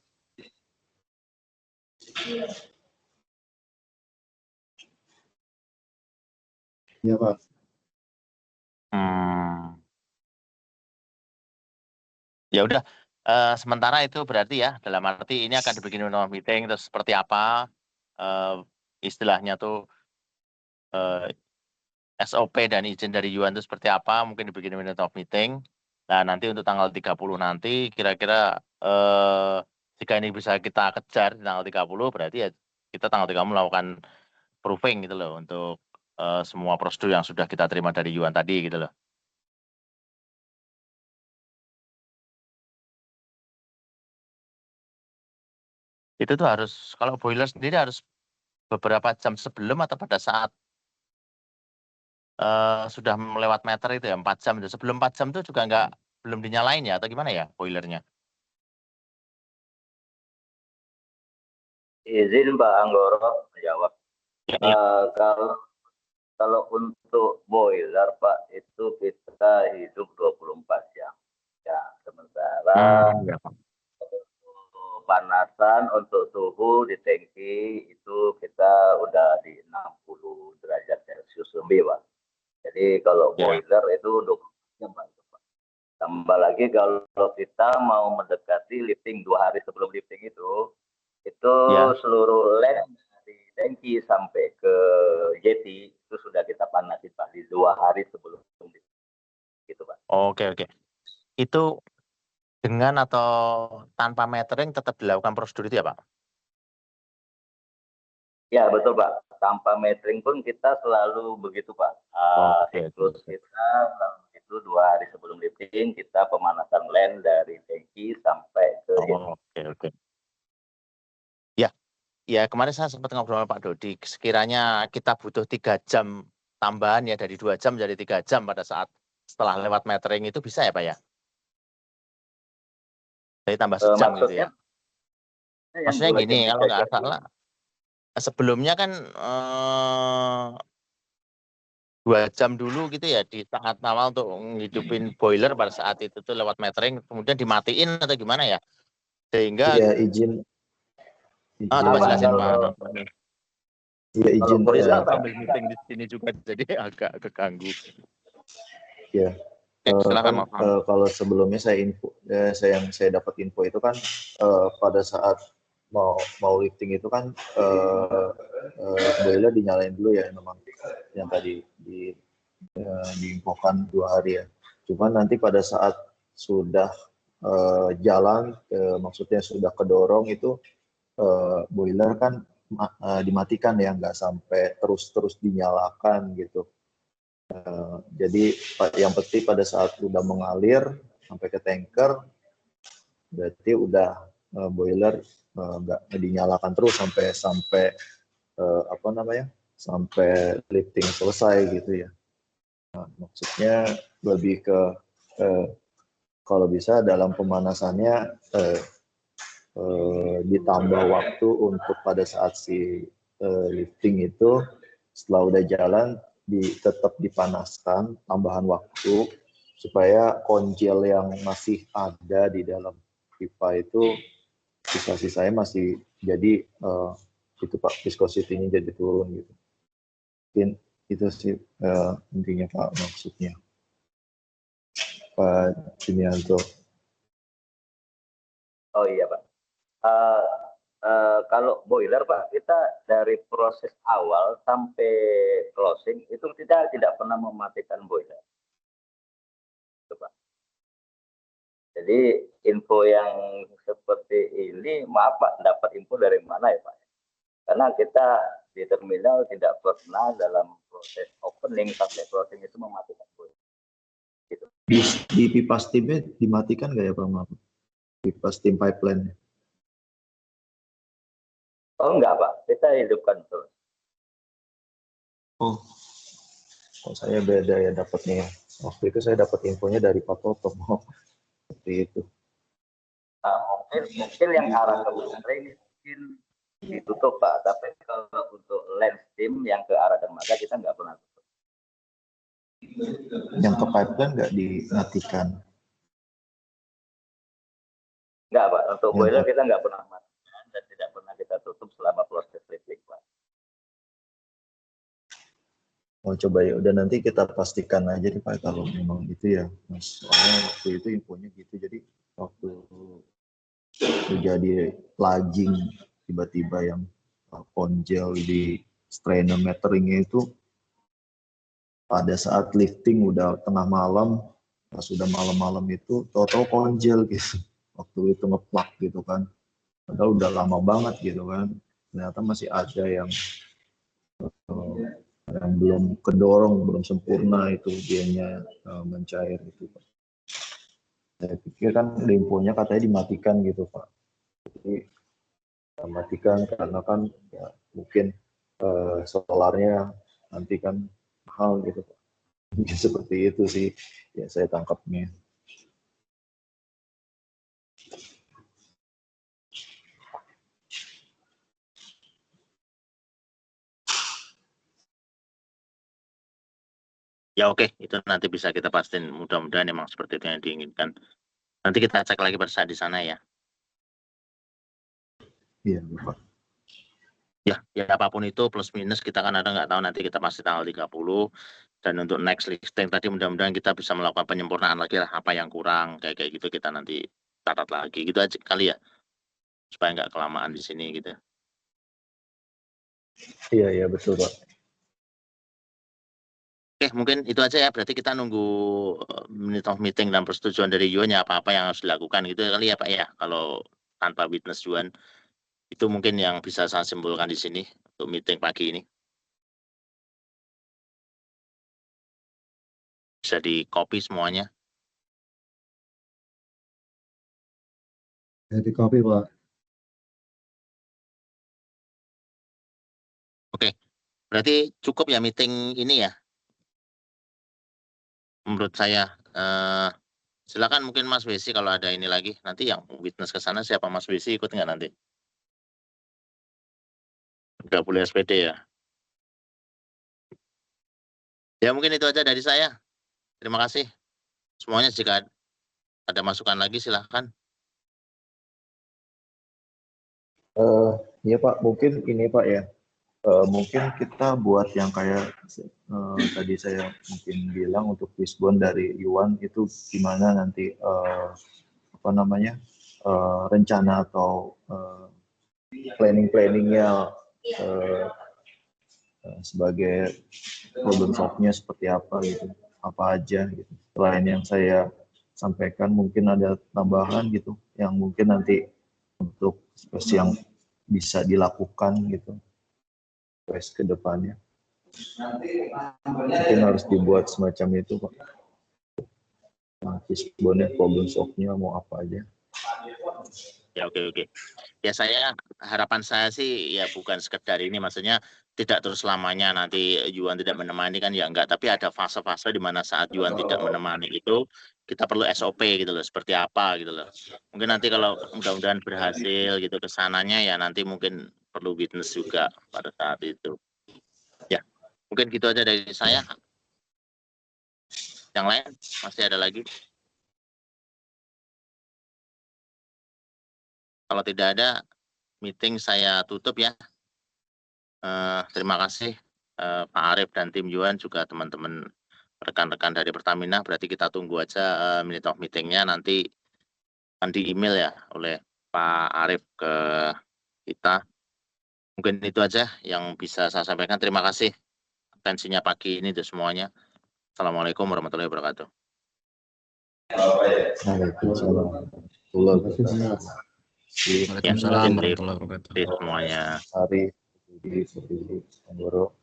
Speaker 3: Iya Pak.
Speaker 1: Ya udah, sementara itu berarti ya dalam arti ini akan dibikin meeting terus seperti apa istilahnya tuh SOP dan izin dari Yuan itu seperti apa, mungkin dibikin meeting. Nah nanti untuk tanggal 30 nanti kira-kira jika ini bisa kita kejar di tanggal 30 berarti ya kita tanggal 30 melakukan proofing gitu loh untuk semua prosedur yang sudah kita terima dari Yuan tadi gitu loh. Itu tuh harus, kalau boiler sendiri harus beberapa jam sebelum atau pada saat sudah melewat meter itu ya 4 jam itu. Sebelum 4 jam itu juga belum dinyalain ya atau gimana ya boilernya?
Speaker 4: Izin Pak Anggoro menjawab. Kalau untuk boiler Pak itu kita hidup 24 jam. Ya, sementara
Speaker 1: Ya, Pak.
Speaker 4: panasan untuk suhu di tangki itu kita udah di 60 derajat Celcius lebih Pak. Jadi kalau
Speaker 1: Ya.
Speaker 4: boiler itu 24 jam Pak. Tambah lagi kalau kita mau mendekati lifting 2 hari sebelum lifting itu
Speaker 1: Ya.
Speaker 4: seluruh lem dari tangki sampai ke jeti itu sudah kita panasin Pak di 2 hari sebelum lifting. Gitu Pak.
Speaker 1: Oke. Itu dengan atau tanpa metering tetap dilakukan prosedur itu ya Pak?
Speaker 4: Ya betul Pak. Tanpa metering pun kita selalu begitu Pak. Siklus kita itu 2 hari sebelum lifting kita pemanasan lem dari tangki sampai ke jeti.
Speaker 1: Oke. Ya kemarin saya sempat ngobrol sama Pak Dodi, sekiranya kita butuh 3 jam tambahan ya, dari 2 jam jadi 3 jam pada saat setelah lewat metering itu bisa ya Pak ya? Jadi tambah sejam gitu ya? Maksudnya gini, kalau nggak salah sebelumnya kan 2 jam dulu gitu ya di saat awal untuk ngidupin boiler pada saat itu tuh lewat metering, kemudian dimatiin atau gimana ya? Sehingga
Speaker 5: Iya, izin.
Speaker 1: coba jelasin Pak.
Speaker 5: Iya, izin.
Speaker 1: Saya ambil meeting di sini juga jadi agak keganggu.
Speaker 5: Ya.
Speaker 1: Silakan
Speaker 5: kan, kalau sebelumnya saya dapat info itu kan pada saat mau lifting itu kan boiler dinyalain dulu ya, memang yang tadi diinfokan 2 hari ya. Cuman nanti pada saat sudah jalan, maksudnya sudah kedorong itu boiler kan dimatikan ya, nggak sampai terus dinyalakan gitu. Jadi yang penting pada saat udah mengalir sampai ke tanker, berarti udah boiler nggak dinyalakan terus sampai sampai lifting selesai gitu ya. Nah, maksudnya lebih ke kalau bisa dalam pemanasannya ditambah waktu untuk pada saat si lifting itu setelah udah jalan tetap dipanaskan, tambahan waktu supaya konjel yang masih ada di dalam pipa itu sisa-sisanya masih jadi itu Pak, viscosity-nya jadi turun gitu. Mungkin itu sih intinya Pak, maksudnya Pak Junianto.
Speaker 4: Oh iya Pak. Kalau boiler Pak, kita dari proses awal sampai closing itu kita tidak pernah mematikan boiler. Itu, Pak. Jadi info yang seperti ini, maaf Pak, dapat info dari mana ya Pak? Karena kita di terminal tidak pernah dalam proses opening sampai closing itu mematikan boiler. Gitu.
Speaker 5: Di pipa steamnya dimatikan nggak ya Pak? Maaf. Pipa steam pipeline.
Speaker 4: Oh enggak Pak, kita hidupkan terus.
Speaker 5: Oh, saya beda ya dapatnya. Waktu itu saya dapat infonya dari Pak Toto. Seperti itu.
Speaker 4: Nah, mungkin yang arah ke baterai ini mungkin ditutup Pak, tapi kalau untuk lens steam yang ke arah dermaga kita nggak pernah tutup.
Speaker 5: Yang ke pipeline nggak dimatikan?
Speaker 4: Nggak Pak, untuk boiler kita nggak pernah matikan dan tidak pernah kita tutup selama proses lifting Pak.
Speaker 5: Oh coba ya, udah nanti kita pastikan aja nih Pak kalau memang itu ya, Mas. Soalnya waktu itu infonya gitu, jadi waktu terjadi laging tiba-tiba yang konjel di strainer meteringnya itu pada saat lifting udah tengah malam, pas sudah malam-malam itu tahu-tahu konjel gitu, waktu itu ngeplak gitu kan, padahal udah lama banget gitu kan, ternyata masih ada yang belum kedorong, belum sempurna itu dianya mencair itu Pak. Saya pikir kan infonya katanya dimatikan gitu Pak. Jadi matikan karena kan ya, mungkin solarnya nanti kan mahal gitu Pak. Mungkin seperti itu sih ya saya tangkapnya.
Speaker 1: Ya oke, itu nanti bisa kita pastiin. Mudah-mudahan memang seperti itu yang diinginkan. Nanti kita cek lagi bersama di sana ya.
Speaker 5: Iya, Bapak.
Speaker 1: Ya apapun itu plus minus kita kan ada nggak tahu, nanti kita pasti tanggal 30. Dan untuk next listing tadi mudah-mudahan kita bisa melakukan penyempurnaan lagi lah, apa yang kurang kayak gitu kita nanti catat lagi gitu aja kali ya, supaya nggak kelamaan di sini gitu.
Speaker 5: Iya, betul, Pak.
Speaker 1: Oke, mungkin itu aja ya. Berarti kita nunggu minute of meeting dan persetujuan dari Yuan ya, apa-apa yang harus dilakukan gitu kali ya Pak ya. Kalau tanpa witness Yuan, itu mungkin yang bisa saya simpulkan di sini untuk meeting pagi ini. Bisa di copy semuanya.
Speaker 3: Jadi kopi, Pak.
Speaker 1: Oke, berarti cukup ya meeting ini ya. Menurut saya, silakan mungkin Mas Wesi kalau ada ini lagi. Nanti yang witness ke sana siapa, Mas Wesi ikut nggak nanti? Nggak boleh SPD ya. Ya mungkin itu aja dari saya. Terima kasih. Semuanya jika ada masukan lagi silahkan.
Speaker 5: Ya Pak, mungkin ini Pak ya. Mungkin kita buat yang kayak tadi saya mungkin bilang untuk fishbone dari Iwan itu gimana nanti rencana atau planningnya sebagai problem solve-nya seperti apa gitu, apa aja gitu. Selain yang saya sampaikan mungkin ada tambahan gitu yang mungkin nanti untuk yang bisa dilakukan gitu ke depannya. Mungkin harus dibuat semacam itu Pak. Fishbone problem solve-nya mau apa aja.
Speaker 1: Ya oke. Ya harapan saya sih ya bukan sekedar ini, maksudnya tidak terus lamanya nanti Yuan tidak menemani kan ya enggak, tapi ada fase-fase di mana saat Yuan tidak menemani itu kita perlu SOP gitu loh, seperti apa gitu loh. Mungkin nanti kalau mudah-mudahan berhasil gitu kesananya ya nanti mungkin perlu witness juga pada saat itu. Ya, mungkin gitu aja dari saya. Yang lain masih ada lagi? Kalau tidak ada, meeting saya tutup ya. Terima kasih Pak Arief dan tim Yuan, juga teman-teman rekan-rekan dari Pertamina. Berarti kita tunggu aja minute of meeting-nya nanti akan di email ya oleh Pak Arief ke kita. Mungkin itu aja yang bisa saya sampaikan. Terima kasih atensinya pagi ini untuk semuanya. Assalamualaikum warahmatullahi wabarakatuh.
Speaker 5: Waalaikumsalam.
Speaker 2: Waalaikumsalam warahmatullahi wabarakatuh.
Speaker 1: Semuanya.
Speaker 5: Hari, Anggoro.